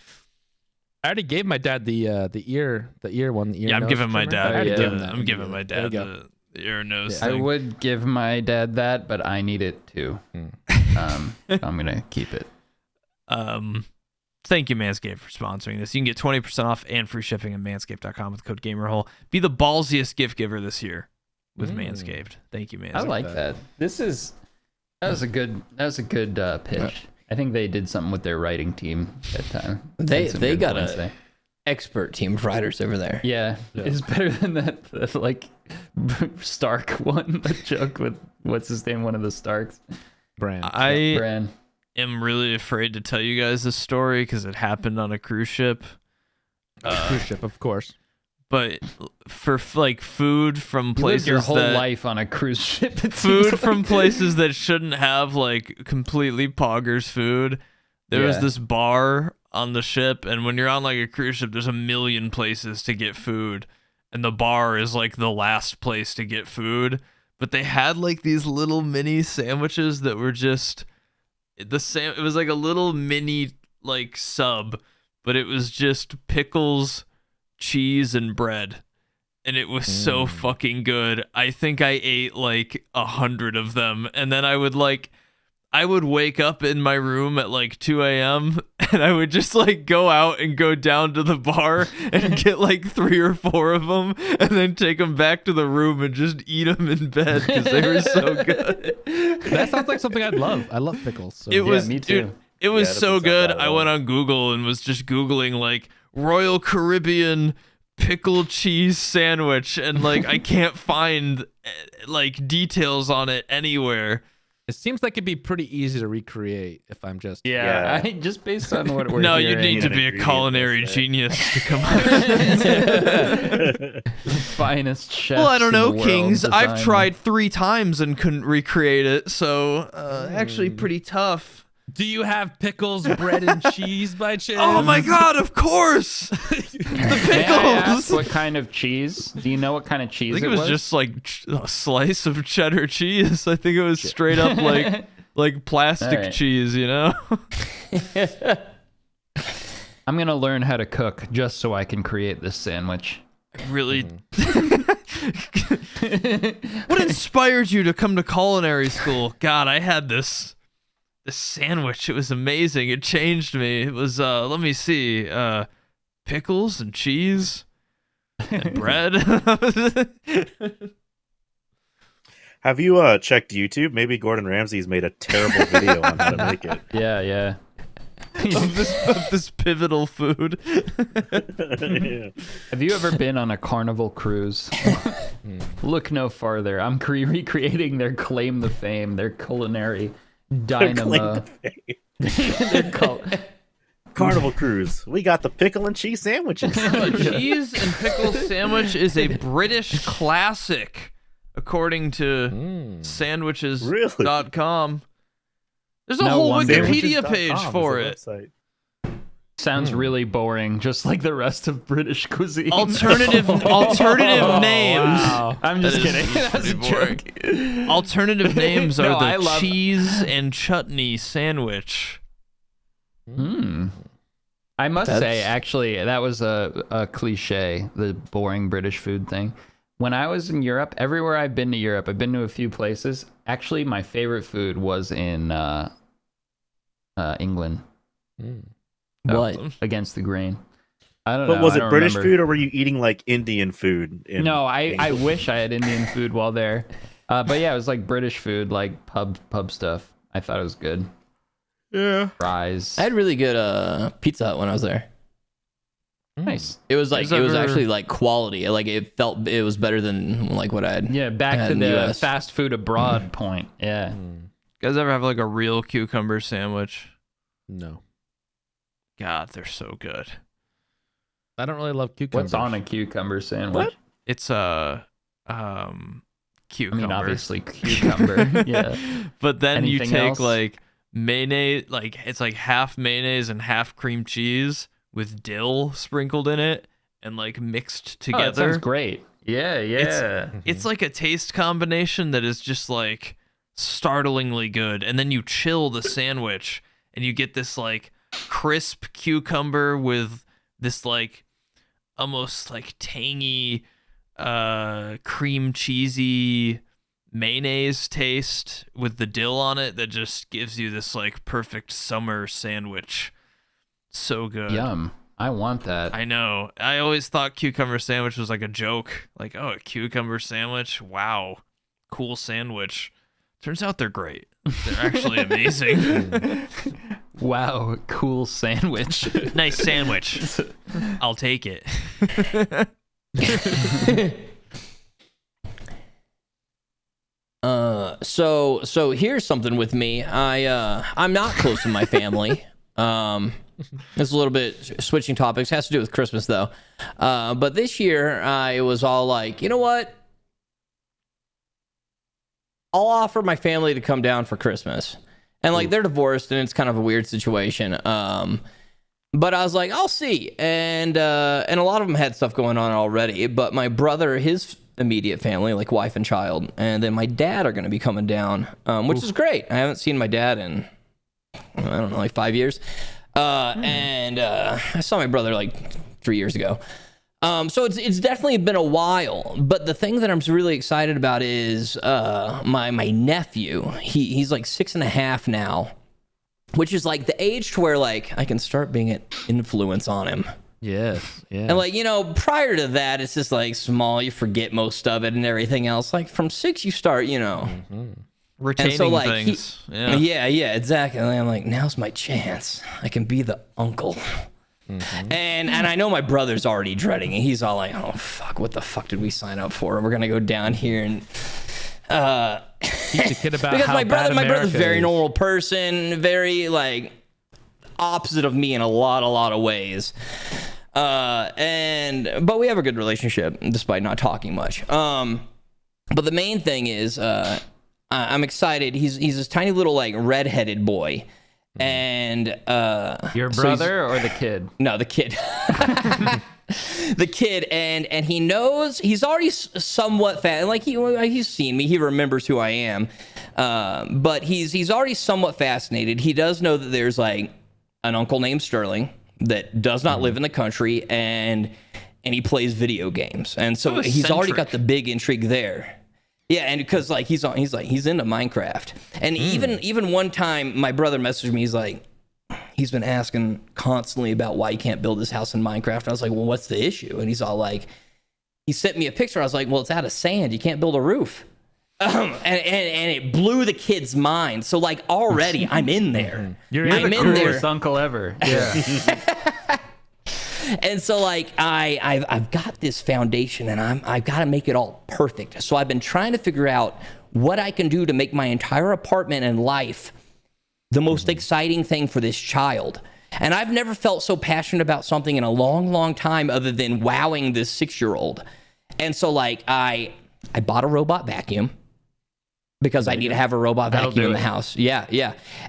I already gave my dad the ear one. Yeah, I'm nose giving my trimmer. dad. I already yeah. gave him that. I'm giving my There you dad go. the ear nose I thing. would give my dad that, but I need it too. I'm gonna keep it. Thank you, Manscaped, for sponsoring this. You can get 20% off and free shipping at manscaped.com with code GAMERHOLE. Be the ballsiest gift giver this year with Manscaped. Thank you, Manscaped. I like that. That was a good pitch. I think they did something with their writing team that time. They Had some they good got points a there. expert team of writers over there. Yeah, it's better than that like Stark one. The joke with what's his name? One of the Starks. Brand. I Bran. am really afraid to tell you guys this story because it happened on a cruise ship. Cruise ship, of course. But for like food from You lived places your whole that life on a cruise ship. it food seems from like. places that shouldn't have like completely poggers food. There was Yeah. this bar on the ship, and when you're on like a cruise ship, there's a million places to get food, and the bar is like the last place to get food. But they had like these little mini sandwiches that were just it was like a little mini like sub, but it was just pickles, cheese, and bread. And it was so fucking good. I think I ate like 100 of them. And then I would wake up in my room at like 2 a.m. and I would just like go out and go down to the bar and get like 3 or 4 of them and then take them back to the room and just eat them in bed because they were so good. That sounds like something I'd love. I love pickles. So. It was, me too. dude, it was Yeah, that so doesn't sound good. bad at I all. went on Google and was just Googling like Royal Caribbean pickle cheese sandwich, and like I can't find like details on it anywhere. It seems like it'd be pretty easy to recreate if I'm just. Yeah, just based on what we're No, you hearing. need to an be a ingredient culinary list, right? genius to come up. finest chefs. Well, I don't in know, the world Kings. I've design- tried 3 times and couldn't recreate it, so actually pretty tough. Do you have pickles, bread, and cheese by chance? Oh my god, of course! The May I ask pickles! what kind of cheese? Do you know what kind of cheese I think it was just like a slice of cheddar cheese. I think it was straight up like plastic Alright. cheese, you know? I'm gonna learn how to cook just so I can create this sandwich. Really. What inspired you to come to culinary school? God, I had this sandwich. It was amazing. It changed me. It was let me see, pickles and cheese and bread. Have you checked YouTube? Maybe Gordon Ramsay's made a terrible video on how to make it. Yeah. of this pivotal food. Yeah. Have you ever been on a Carnival cruise? Look no farther. I'm recreating their claim to fame, their culinary dynamo. Their Carnival Cruise. We got the pickle and cheese sandwiches. Cheese and pickle sandwich is a British classic, according to sandwiches.com. There's a No whole wonder. Wikipedia page Sandwiches.com for is it. the website. Sounds really boring, just like the rest of British cuisine. Alternative names. Wow. I'm just That is kidding. That's a pretty joke. Alternative names No, are I the love- cheese and chutney sandwich. I must That's- say, actually, that was a cliche, the boring British food thing. When I was in Europe, everywhere I've been to Europe, I've been to a few places. Actually, my favorite food was in England What? against the grain. I don't know. But was I it don't British remember. food or were you eating like Indian food? In No, I England? wish I had Indian food while there. But yeah, it was like British food, like pub stuff. I thought it was good. Yeah. Fries. I had really good Pizza Hut when I was there. Nice. It was like Has it was ever- actually like quality. Like it felt it was better than like what I had. Yeah, back had to in the US. fast food abroad point. Yeah. Guys ever have like a real cucumber sandwich? No. God, they're so good. I don't really love cucumbers. What's on a cucumber sandwich? It's I cucumber. mean, obviously cucumber. Yeah. But then Anything you take else? like mayonnaise, like it's like half mayonnaise and half cream cheese with dill sprinkled in it and like mixed Oh, that together. sounds great. Yeah, yeah. It's like a taste combination that is just like startlingly good. And then you chill the sandwich and you get this like crisp cucumber with this like almost like tangy cream cheesy mayonnaise taste with the dill on it that just gives you this like perfect summer sandwich. So good. Yum. I want that. I know. I always thought cucumber sandwich was like a joke. Like, oh, a cucumber sandwich? Wow. Cool sandwich. Turns out they're great. They're actually amazing. Wow, cool sandwich. Nice sandwich. I'll take it. So here's something with me. I'm not close to my family. It's a little bit switching topics. Has to do with Christmas though. But this year I was all like, you know what? I'll offer my family to come down for Christmas. And like they're divorced and it's kind of a weird situation. But I was like, I'll see. And a lot of them had stuff going on already. But my brother, his immediate family, like wife and child, and then my dad are going to be coming down, which is great. I haven't seen my dad in, I don't know, like 5 years. And I saw my brother like 3 years ago. So it's definitely been a while. But the thing that I'm really excited about is my nephew. He's like 6.5 now, which is like the age to where like I can start being an influence on him. Yes. Yeah. And like, you know, prior to that, it's just like small. You forget most of it and everything else. Like from 6, you start, you know. Retaining so, like, things. Yeah, exactly. And I'm like, now's my chance. I can be the uncle. And I know my brother's already dreading it. He's all like, oh, fuck, what the fuck did we sign up for? We're going to go down here and... Teach the kid about because how my bad brother's America a very is. normal person, very like opposite of me in a lot of ways. But we have a good relationship despite not talking much. But the main thing is, I'm excited. He's this tiny little like redheaded boy, and Your so brother or the kid? no, the kid. The kid, and he knows he's already somewhat fat. Like he's seen me, he remembers who I am. But he's already somewhat fascinated. He does know that there's like an uncle named Sterling that does not live in the country, and he plays video games, and so he's already got the big intrigue there. Yeah, and because like he's into Minecraft, and even one time my brother messaged me. He's like, he's been asking constantly about why he can't build his house in Minecraft. And I was like, well, what's the issue? And he's all like, he sent me a picture. I was like, well, it's out of sand. You can't build a roof. And it blew the kid's mind. So like already I'm in there. You're the coolest uncle ever. Yeah. And so like I've got this foundation, and I've got to make it all perfect. So I've been trying to figure out what I can do to make my entire apartment and life the most exciting thing for this child. And I've never felt so passionate about something in a long time other than wowing this 6-year-old. And so like I bought a robot vacuum because I need to have a robot vacuum in the house. Yeah.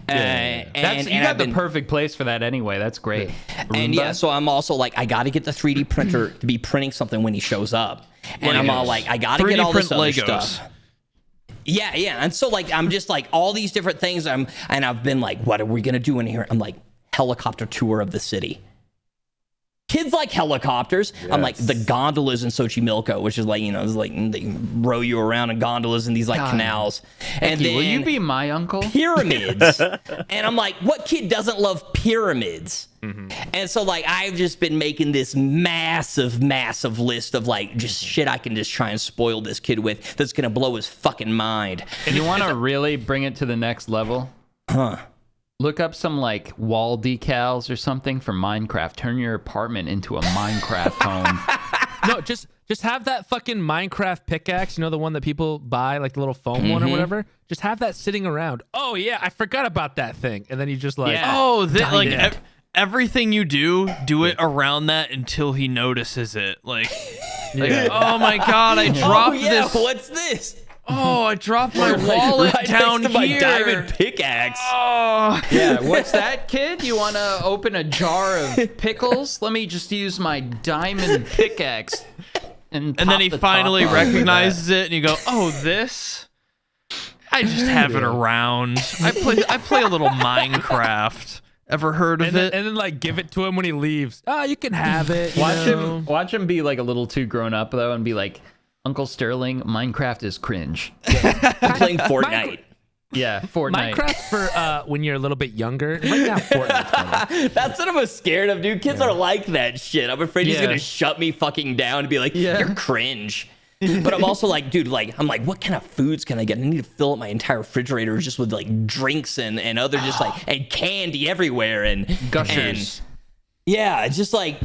That's, you got the perfect place for that anyway. That's great. And yeah, so I'm also like, I got to get the 3D printer to be printing something when he shows up. And I'm all like, I got to get all this other stuff. Yeah. And so like, I'm just like all these different things. And I've been like, what are we going to do in here? I'm like, helicopter tour of the city. Kids like helicopters. Yes. I'm like the gondolas in Xochimilco, which is like, you know, it's like they row you around in gondolas in these like canals. And then will you be my uncle? Pyramids. And I'm like, what kid doesn't love pyramids? And so like I've just been making this massive list of like just shit I can just try and spoil this kid with that's gonna blow his fucking mind. And you want to really bring it to the next level? Huh? Look up some like wall decals or something for Minecraft. Turn your apartment into a Minecraft home. No, just have that fucking Minecraft pickaxe, you know, the one that people buy, like the little foam one or whatever. Just have that sitting around. Oh yeah, I forgot about that thing. And then you just like, everything you do it around that until he notices it. Like oh my god, I dropped this. What's this? Oh, I dropped my wallet right down next to my here. diamond pickaxe. Oh. Yeah, what's that, kid? You want to open a jar of pickles? Let me just use my diamond pickaxe. And And then he finally recognizes it, and you go, "Oh, this? I just have it around. I play a little Minecraft. Ever heard of it? And then like give it to him when he leaves. You can have it. Watch him be like a little too grown up though, and be like, Uncle Sterling, Minecraft is cringe. I'm playing Fortnite. Yeah, Fortnite. Minecraft for when you're a little bit younger. Right now, Fortnite's better. That's what I was scared of, dude. Kids are like that shit. I'm afraid he's Yeah. gonna shut me fucking down and be like, Yeah. "You're cringe." But I'm also like, dude, like, I'm like, what kind of foods can I get? I need to fill up my entire refrigerator just with like drinks and other just like and candy everywhere and Gushers. and- yeah, it's just like.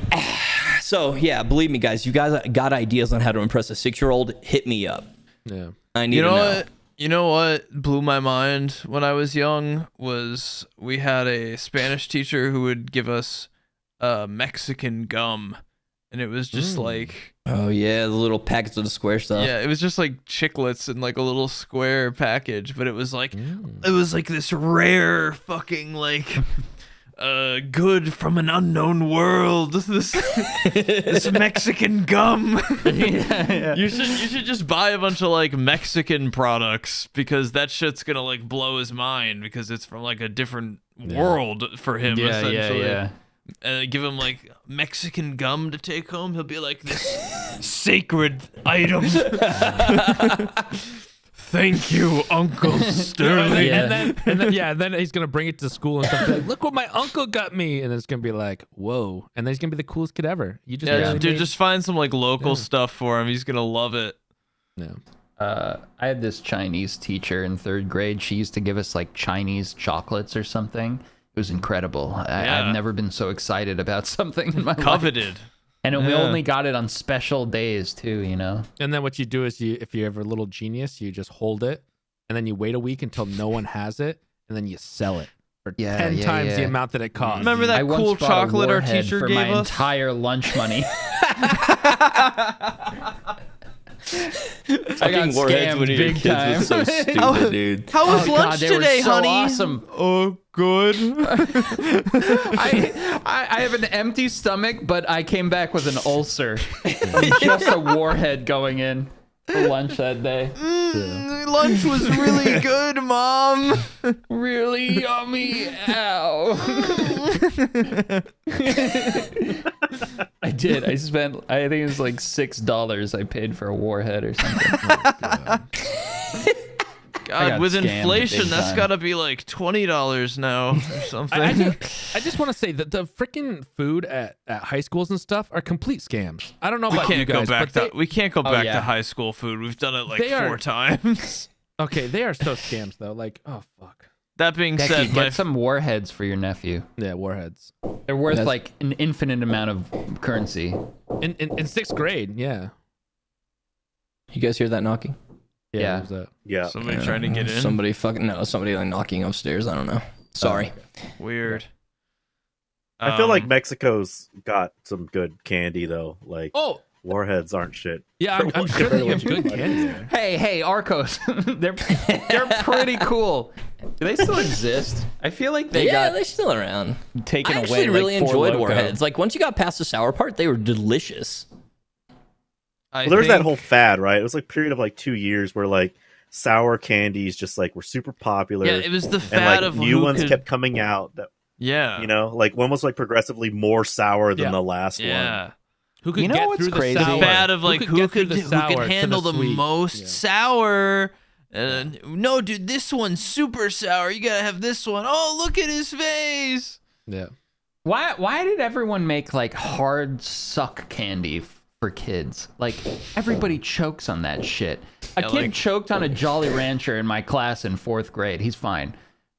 So yeah, believe me, guys. You guys got ideas on how to impress a 6-year-old? Hit me up. Yeah. I need You to know know. what? You know what blew my mind when I was young was we had a Spanish teacher who would give us Mexican gum, and it was just like, Oh yeah, the little packets of the square stuff. yeah, it was just like chiclets in like a little square package, but it was like this rare fucking like good from an unknown world. This Mexican gum. You should just buy a bunch of like Mexican products because that shit's gonna like blow his mind because it's from like a different world for him. Essentially. yeah. Give him like Mexican gum to take home. He'll be like this sacred item. Thank you, Uncle Sterling. Yeah. And then he's gonna bring it to school and stuff. Like, look what my uncle got me, and then it's gonna be like, whoa, and then he's gonna be the coolest kid ever. You just Yeah, really dude, made- just find some like local stuff for him. He's gonna love it. no. I had this Chinese teacher in 3rd grade. She used to give us like Chinese chocolates or something. It was incredible. Yeah. I've never been so excited about something in my life. Coveted. And we Yeah. only got it on special days too, you know? And then what you do is if you're ever a little genius, you just hold it, and then you wait a week until no one has it, and then you sell it for 10 times the amount that it costs. Remember that I once cool bought a chocolate our Warhead teacher for gave my us? entire lunch money. Fucking warheads when you're big kids time. was so stupid, dude. How was Oh, lunch God, they were today, so honey? awesome. Oh, good. I have an empty stomach, but I came back with an ulcer. Just a warhead going in for lunch that day. Lunch was really good, Mom. Really yummy. Ow. I did. I spent, I think it was like $6 I paid for a warhead or something. God, got with scammed inflation, big that's time. gotta be like $20 now or something. I just want to say that the freaking food at high schools and stuff are complete scams. I don't know about you guys, but We can't go back yeah. to high school food. We've done it like They are- 4 times. okay, they are so scams though. Like, oh fuck. That being Becky, said, get some warheads for your nephew. Yeah, warheads. They're worth like an infinite amount of currency. In 6th grade, yeah. You guys hear that knocking? Yeah. what was that? Yeah. somebody trying to get in. Somebody like knocking upstairs. I don't know. Sorry. Weird. I feel like Mexico's got some good candy though. Like Oh, warheads aren't shit. yeah, I'm sure they have good candy there. Hey, Arcos. they're pretty cool. Do they still exist? I feel like they Yeah, got they're still around. taken I away. actually really like, Four enjoyed Loko. warheads. Like once you got past the sour part, they were delicious. I Well, there was that think- whole fad, right? It was like a period of like 2 years where like sour candies just like were super popular. Yeah, it was the and fad like of new who ones could, kept coming out that Yeah. you know, like one was like progressively more sour than Yeah. the last one. Yeah. Who could You know get what's through crazy? the sour? Fad of like who get through could the sour to handle the sweet? most Yeah. sour. No, dude, this one's super sour. You gotta have this one. Oh, look at his face. Yeah. Why did everyone make like hard suck candy for kids? Like everybody chokes on that shit. A Yeah, kid like- choked on a Jolly Rancher in my class in 4th grade. He's fine.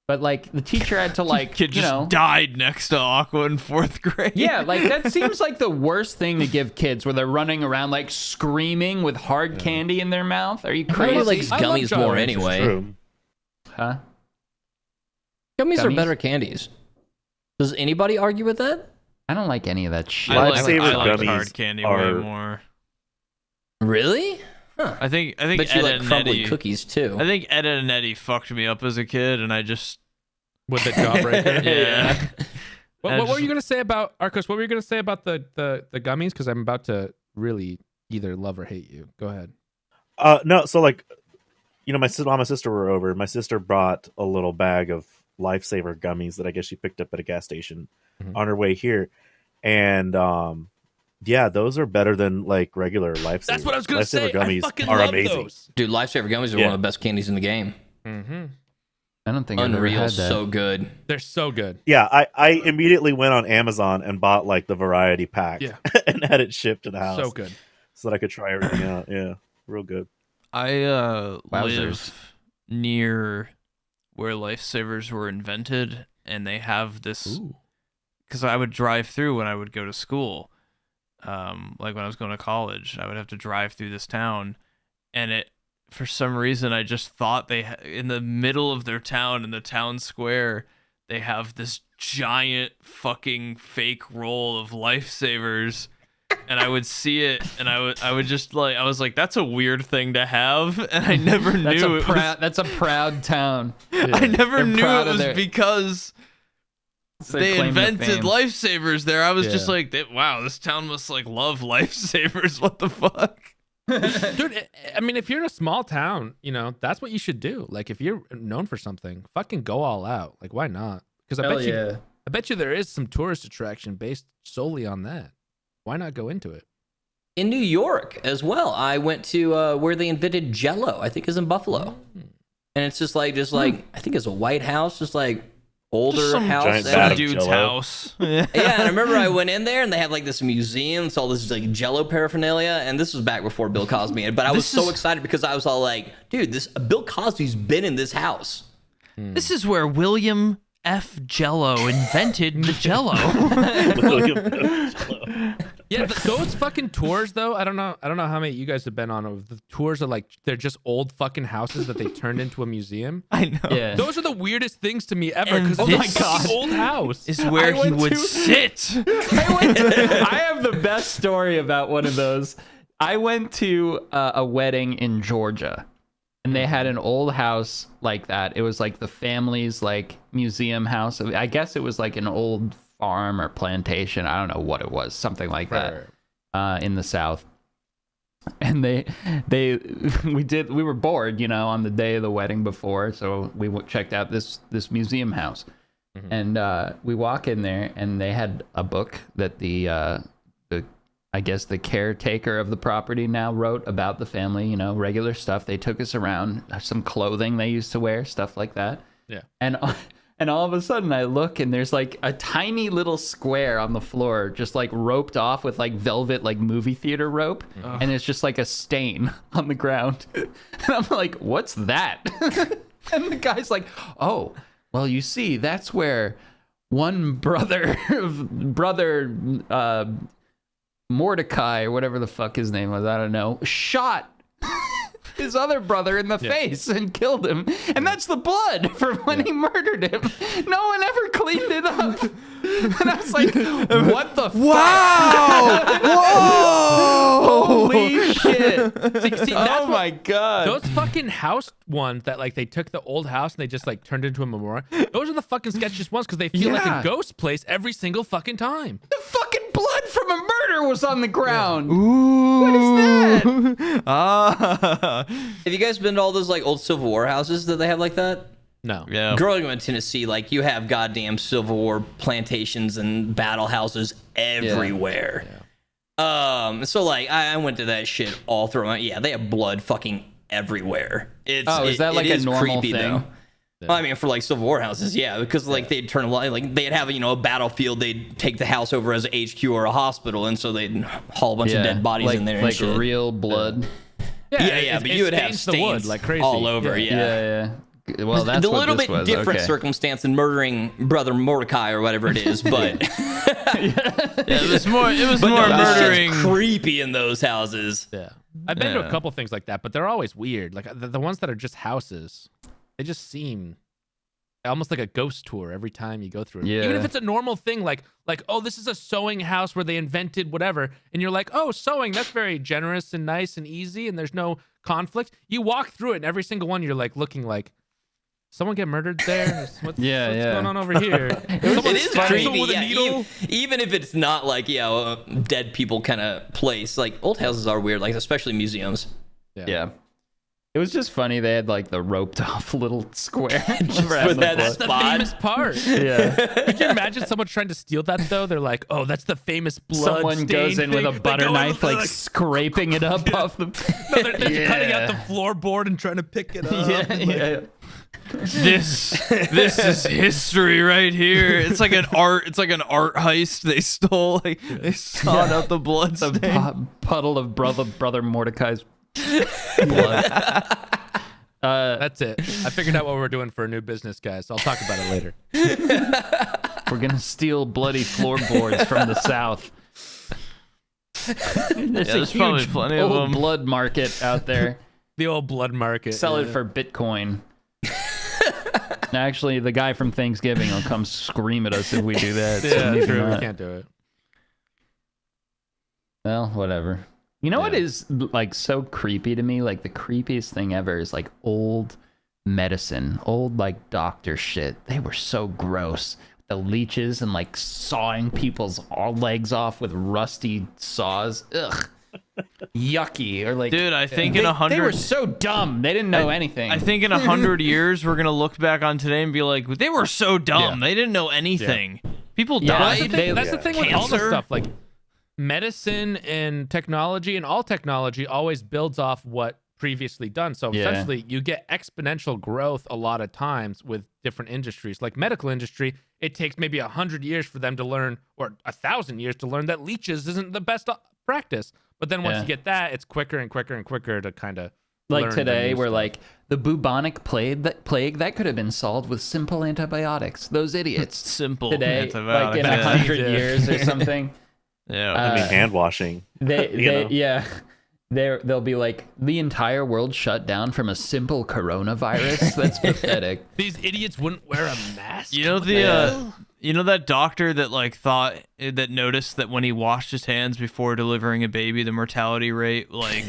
But like the teacher had to like, Kid you just know, died next to Aqua in 4th grade. yeah, like that seems like the worst thing to give kids where they're running around like screaming with hard candy in their mouth. Are you Probably crazy? likes I love gummies Jolly more Ranchers, anyway. True. Huh? Gummies are Gummies? better candies. Does anybody argue with that? I don't like any of that shit. I My like favorite I like gummies hard candy are- way more. Really? I think Bet you Ed like and crumbly Eddie. cookies too. I think Ed and Eddie fucked me up as a kid, and I just With the jawbreaker. yeah. What were you gonna say about Arcos? What were you gonna say about the gummies? Because I'm about to really either love or hate you. Go ahead. No, so like, you know, my mom and sister were over. My sister brought a little bag of Lifesaver gummies that I guess she picked up at a gas station on her way here, and yeah, those are better than like regular Lifesaver. That's what I was gonna say. Lifesaver gummies I fucking are love amazing. those. Dude, Lifesaver gummies are Yeah. one of the best candies in the game. Mm-hmm. I don't think I've ever Unreal, had that. so good. They're so good. Yeah, I immediately went on Amazon and bought like the variety pack Yeah. and had it shipped to the house So good. so that I could try everything out. Yeah, real good. I Wowzers. live near where Lifesavers were invented, and they have this because I would drive through when I would go to school. Like when I was going to college, I would have to drive through this town, and it for some reason I just thought they in the middle of their town in the town square they have this giant fucking fake roll of Lifesavers. And I would see it, and I would just like I was like, that's a weird thing to have, and I never That's knew a it proud. That's a proud town. was. I never They're knew proud it of was their- because their they claim to invented fame. Lifesavers there. I was just Yeah. like, wow, this town must like love Lifesavers. What the fuck? Dude, I mean, if you're in a small town, you know, that's what you should do. Like, if you're known for something, fucking go all out. Like, why not? Because I bet you there is some tourist attraction based solely on that. Why not go into it? In New York as well, I went to where they invented Jello. I think is in Buffalo, and it's just like I think it's a White House, just like older Just some house. giant And, vat like, of dude's Jell-O. house. yeah, and I remember I went in there and they had like this museum. It's all this like Jello paraphernalia, and this was back before Bill Cosby. But I was so excited because I was all like, "Dude, this Bill Cosby's been in this house." This is where William F. Jello invented the Jello. Yeah, those fucking tours though. I don't know how many you guys have been on. Of the tours are like they're just old fucking houses that they turned into a museum. I know. Yeah. Those are the weirdest things to me ever. And Because this old house. Is where he went would to- sit. I have the best story about one of those. I went to a wedding in Georgia, and they had an old house like that. It was like the family's like museum house. I guess it was like an old farm or plantation. I don't know what it was, something like that, in the South. And we were bored, you know, on the day of the wedding before, so we checked out this museum house. And we walk in there, and they had a book that the I guess the caretaker of the property now wrote about the family, you know, regular stuff. They took us around, some clothing they used to wear, stuff like that. Yeah. And all of a sudden I look, and there's like a tiny little square on the floor, just like roped off with like velvet, like movie theater rope. And it's just like a stain on the ground. And I'm like, what's that? And the guy's like, oh, well, you see, that's where one brother Mordecai, or whatever the fuck his name was, I don't know, shot his other brother in the face and killed him. And that's the blood from when he murdered him. No one ever cleaned it up. And I was like, what the Wow! Whoa! Holy shit. See, Oh my god. Those fucking house ones that like they took the old house and they just like turned it into a memorial. Those are the fucking sketchiest ones because they feel like Yeah. a ghost place every single fucking time. The fucking blood from a murder was on the ground. Ooh. What is that? Ah. Have you guys been to all those like old Civil War houses that they have like that? No. Yeah. Growing up in Tennessee, like you have goddamn Civil War plantations and battle houses everywhere. So like I went to that shit all through my they have blood fucking everywhere. Is that like a normal creepy, thing? though. Well, I mean, for like Civil War houses, because like they'd turn a lot, like they'd have a battlefield. They'd take the house over as a HQ or a hospital, and so they'd haul a bunch of dead bodies like, in there and like shit. real blood. But you would have stains the wood stains like crazy. all over. Yeah. Well, that's the what little this bit was. different Okay. circumstance than murdering brother Mordecai or whatever it is, but It was more but more no, this murdering. shit's creepy in those houses. Yeah. I've been to a Yeah. couple things like that, but they're always weird. Like the ones that are just houses, they just seem almost like a ghost tour every time you go through it. Even if Yeah. it's a normal thing, like oh, this is a sewing house where they invented whatever, and you're like, oh, sewing, that's very generous and nice and easy, and there's no conflict. You walk through it, and every single one you're like looking like, someone get murdered there? What's going on over here? It is creepy. With a Yeah, needle? even if it's not like a dead people kind of place, like old houses are weird, like especially museums. Yeah. It was just funny. They had like the roped off little square. But That's the famous part. Yeah. Could you imagine someone trying to steal that though? They're like, oh, that's the famous blood. Someone goes in with a butter knife, like scraping it up off the. No, they're cutting out the floorboard and trying to pick it up. Yeah. This is history right here. It's like an art heist they stole. Like they sawed out the blood stain. Puddle of brother Mordecai's blood. That's it. I figured out what we're doing for a new business, guys. I'll talk about it later. We're gonna steal bloody floorboards from the South. There's probably huge plenty of old them. blood market out there. The old blood market. Sell it for Bitcoin. Actually, the guy from Thanksgiving will come scream at us if we do that. so Yeah, maybe true. We not. can't do it. Well, whatever. You know what is like so creepy to me? Like the creepiest thing ever is like old medicine, old like doctor shit. They were so gross. The leeches and like sawing people's legs off with rusty saws. Ugh. Yucky. Or like, Dude, I think they, in they were 100 so dumb. They didn't know anything. I think in 100 years we're gonna look back on today and be like, they were so dumb. Yeah. They didn't know anything. People Yeah, died. That's the thing with all the Cancer. stuff. Like medicine and technology, and all technology always builds off what previously done. So Yeah. essentially, you get exponential growth a lot of times with different industries. Like medical industry, it takes maybe 100 years for them to learn, or 1,000 years to learn that leeches isn't the best practice. But then once Yeah. you get that, it's quicker and quicker and quicker to kind of like today, we're like the bubonic plague that could have been solved with simple antibiotics. Those idiots. Simple Today, like in antibiotics. 100 Yeah. years or something. Yeah. I mean, hand washing. Yeah. They'll be like the entire world shut down from a simple coronavirus. That's pathetic. these idiots wouldn't wear a mask. You know you know that doctor that like that noticed that when he washed his hands before delivering a baby, the mortality rate like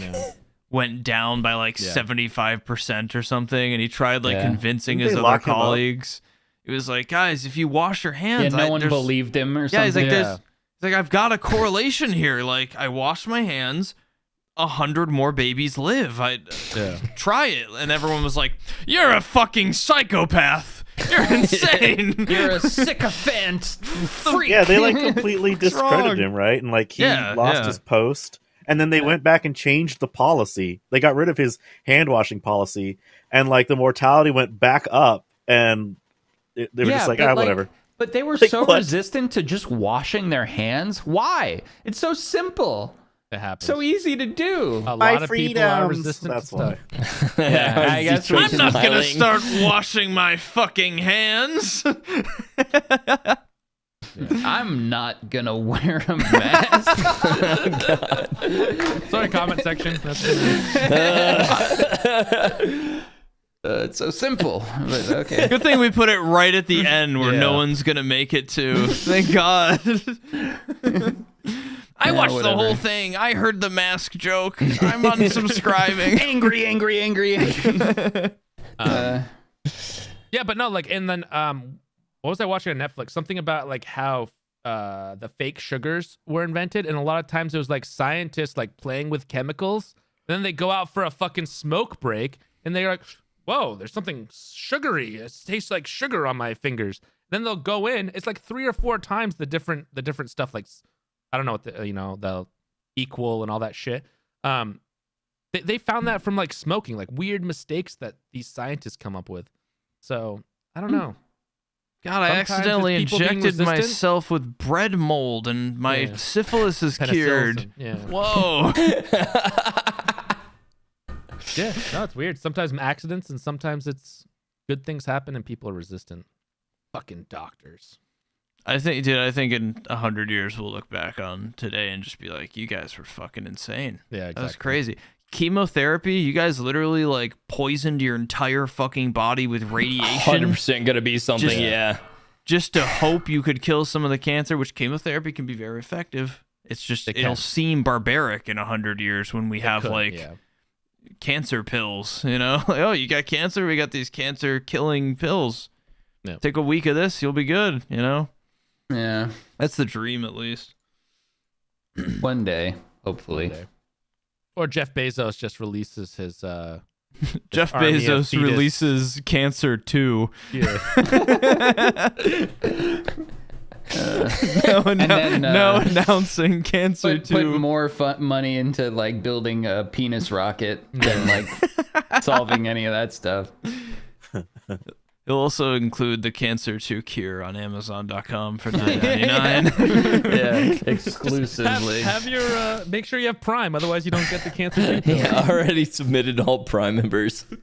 went down by like 75% or something, and he tried like convincing Didn't his they other lock him up? colleagues. It was like, guys, if you wash your hands, Yeah, no one there's- believed him or Yeah, he's something. like, he's like, I've got a correlation here. Like, I wash my hands, 100 more babies live. Try it. And everyone was like, you're a fucking psychopath. You're insane. You're a sycophant freak. Yeah, they like completely wrong? discredited him, right? And like he Yeah, lost yeah. his post, and then they went back and changed the policy. They got rid of his hand washing policy, and like the mortality went back up, and they were just like, but, whatever. But they were Like, so what? resistant to just washing their hands. Why? It's so simple. It happens. So easy to do. a My lot of people are freedoms. resistant That's to why. stuff. Yeah, I guess we I'm can- not gonna smiling. start washing my fucking hands. I'm not gonna wear a mask. Sorry, comment section. That's It's so simple. But okay. Good thing we put it right at the end where no Yeah. one's gonna make it to. Thank God. I watched the whatever. whole thing. I heard the mask joke. I'm unsubscribing. angry. Yeah, but no, like, and then what was I watching on Netflix? Something about like how the fake sugars were invented, and a lot of times it was like scientists like playing with chemicals. Then they go out for a fucking smoke break, and they're like, "Whoa, there's something sugary. It tastes like sugar on my fingers." Then they'll go in. It's like 3 or 4 times the different stuff. Like, I don't know what the equal and all that shit. They found that from like smoking, like weird mistakes that these scientists come up with. So I don't know. God, I Sometimes accidentally with people being injected resistant- myself with bread mold and my Yeah. syphilis is Penicillin, cured. Yeah. Whoa. Yeah. No, it's weird. Sometimes accidents, and sometimes it's good things happen and people are resistant. Fucking doctors. I think in 100 years we'll look back on today and just be like, you guys were fucking insane. Yeah, That was exactly. crazy. Chemotherapy, you guys literally like poisoned your entire fucking body with radiation 100% gonna be something. Just- Yeah. just to hope you could kill some of the cancer, which chemotherapy can be very effective. It's just, It can. it'll seem barbaric in 100 years when we have Could, like, yeah. cancer pills, you know? Like, oh, you got cancer? We got these cancer killing pills. Yeah. Take a week of this, you'll be good, you know? Yeah. That's the dream, at least. One day, hopefully. One day. Or Jeff Bezos just releases his Jeff army of Bezos fetus. releases Cancer 2. Yeah. No announcing Cancer Put 2. more money into like building a penis rocket than like solving any of that stuff. It'll also include the Cancer 2 cure on Amazon.com for $9.99. Yeah, exclusively. have your make sure you have Prime, otherwise you don't get the cancer. Yeah, already submitted all Prime members. You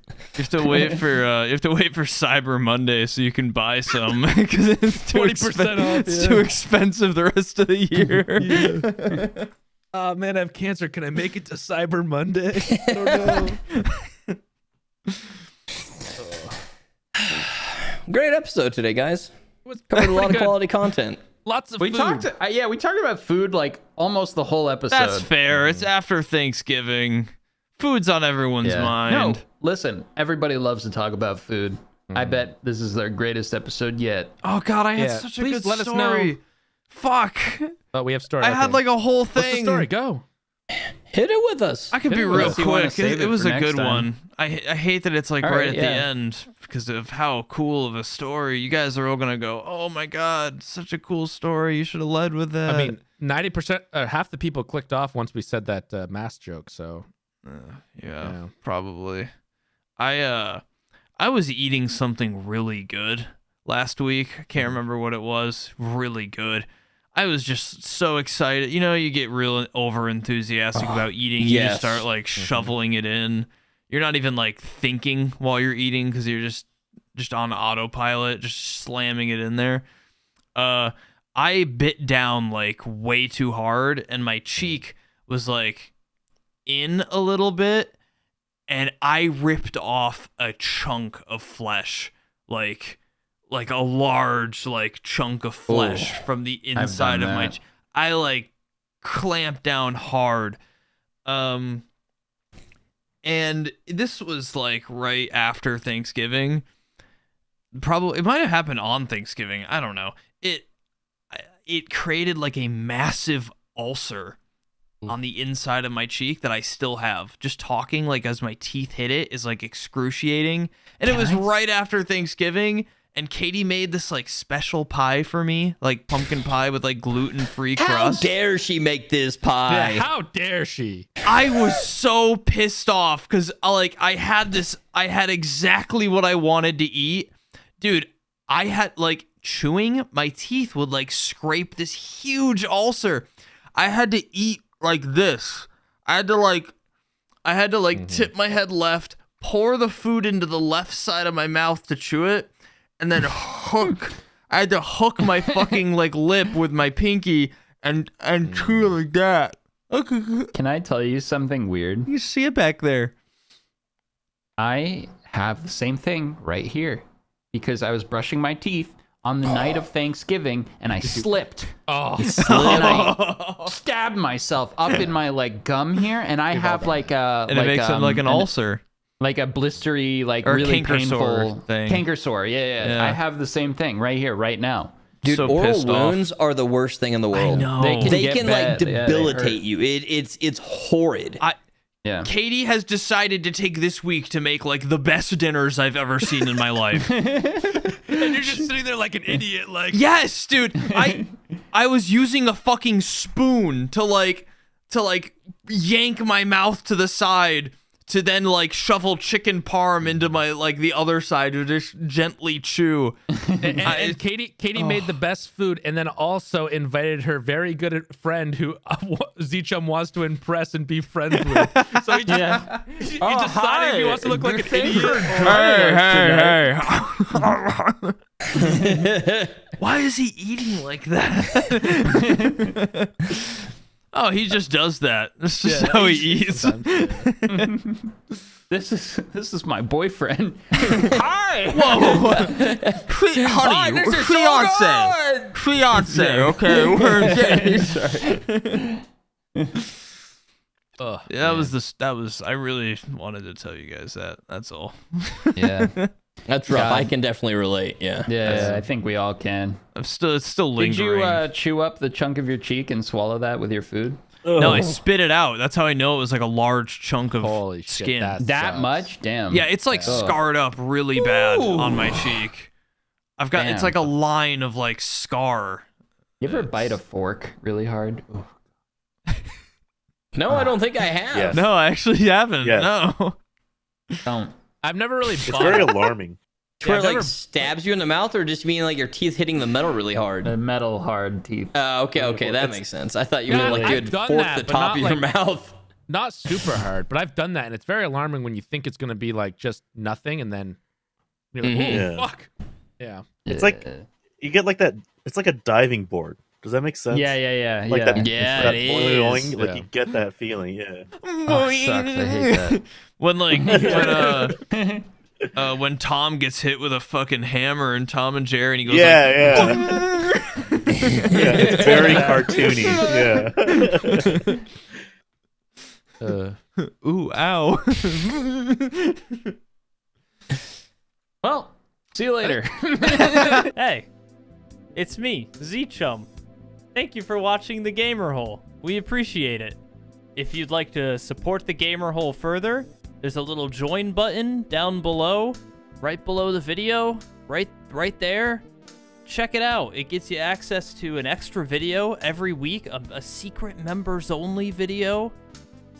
have to wait for Cyber Monday so you can buy some because it's too 20% off, It's yeah. too expensive the rest of the year. Oh man, I have cancer. Can I make it to Cyber Monday? I don't know. Great episode today, guys. Was Covered a lot of pretty good. quality content. Lots of We food. talked about food like almost the whole episode. That's fair. It's after Thanksgiving. Food's on everyone's Yeah. mind. No, listen, everybody loves to talk about food. I bet this is their greatest episode yet. Oh God, I had Yeah, such a please good let us story. know. Fuck. Oh, we have story. I had okay. like a whole What's the thing. story? Go. Hit it with us. I could be Hit it with real us. You wanna quick. save It it was for a next good time. one. I hate that it's like All right right, at yeah. the end because of how cool of a story. You guys are all gonna go, "Oh my God, such a cool story! You should have led with that." I mean, 90%, half the people clicked off once we said that mask joke. So yeah, probably. I was eating something really good last week. I can't remember what it was. Really good. I was just so excited. You know, you get real over enthusiastic about eating. You yes. just start like shoveling it in. You're not even like thinking while you're eating because you're just on autopilot, just slamming it in there. I bit down like way too hard, and my cheek was like in a little bit, and I ripped off a chunk of flesh, like a large like chunk of flesh from the inside of my that. I like clamped down hard. And this was like right after Thanksgiving. Probably it might have happened on Thanksgiving. I don't know. It created like a massive ulcer on the inside of my cheek that I still have. Just talking like as my teeth hit it is like excruciating. And it was right after Thanksgiving, and Katie made this like special pie for me, like pumpkin pie with like gluten-free How crust. dare she make this pie? yeah, how dare she? I was so pissed off because I had exactly what I wanted to eat. Dude, I had like chewing, my teeth would like scrape this huge ulcer. I had to eat like this. I had to tip my head left, pour the food into the left side of my mouth to chew it, and then hook. I had to hook my fucking like lip with my pinky and chew like that. Can I tell you something weird? You see it back there. I have the same thing right here because I was brushing my teeth on the night of Thanksgiving and I slipped. Oh, And I stabbed myself up in my like gum here, and I have like a And it makes it like an ulcer. like a blistery, like Or a really canker painful sore thing. canker sore. Yeah. I have the same thing right here, right now. Dude, So oral pissed off. wounds are the worst thing in the world. know. They They get can bad. like Yeah, they hurt. debilitate you. It's horrid. Yeah. Katie has decided to take this week to make like the best dinners I've ever seen in my life. and you're just sitting there like an idiot, like Yes, dude. I was using a fucking spoon to yank my mouth to the side to then like shovel chicken parm into my like the other side to just gently chew. and Katie made the best food, and then also invited her very good friend who Zichum wants to impress and be friends with. So he just he decided if he wants to look like an idiot. Hey. Why is he eating like that? Oh, he just does that. That's just how he eats. This is my boyfriend. Hi. Whoa. Honey, fiance. Fiance, okay, we're engaged. Ugh, Yeah, that was I really wanted to tell you guys that. That's all. Yeah. That's rough. God. I can definitely relate. Yeah. Yeah, I think we all can. It's still Did lingering. you chew up the chunk of your cheek and swallow that with your food? No, I spit it out. That's how I know it was like a large chunk of Holy shit, skin. that That sucks. much? Damn. Yeah, it's like Ugh. scarred up really bad on my cheek. I've got it's Damn. like a line of like scar. You ever bite a fork really hard? Ooh. No, I don't think I have. Yes. No, I actually haven't. Yes. No. Don't. I've never really It's bought very alarming. Where it I've like never- stabs you in the mouth, or just mean like your teeth hitting the metal really hard? The metal hard teeth. Okay, that makes sense. I thought you Yeah, meant like I've you had done forked that, the but top of not, your like- mouth. not super hard, but I've done that, and it's very alarming when you think it's gonna be like just nothing, and then you're like, Mhm. oh, Yeah. fuck. Yeah. It's like you get like that. It's like a diving board. Does that make sense? Yeah. Like that. Yeah, that it boing, is. Like Yeah. you get that feeling. Yeah. Oh, sucks. I hate that. When like when Tom gets hit with a fucking hammer and Tom and Jerry and he goes Yeah, like, yeah. It's very cartoony. Yeah. ooh, ow. Well, see you later. Hey, it's me, Z-Chum. Thank you for watching The Gamer Hole. We appreciate it. If you'd like to support The Gamer Hole further, there's a little join button down below, right below the video, right there. Check it out. It gets you access to an extra video every week, a secret members-only video,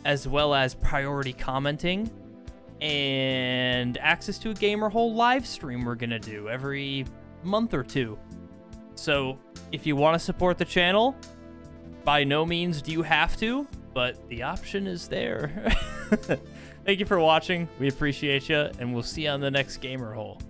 as well as priority commenting, and access to a Gamer Hole live stream we're gonna do every month or two. So if you want to support the channel, by no means do you have to, but the option is there. Thank you for watching. We appreciate you, and we'll see you on the next Gamer Hole.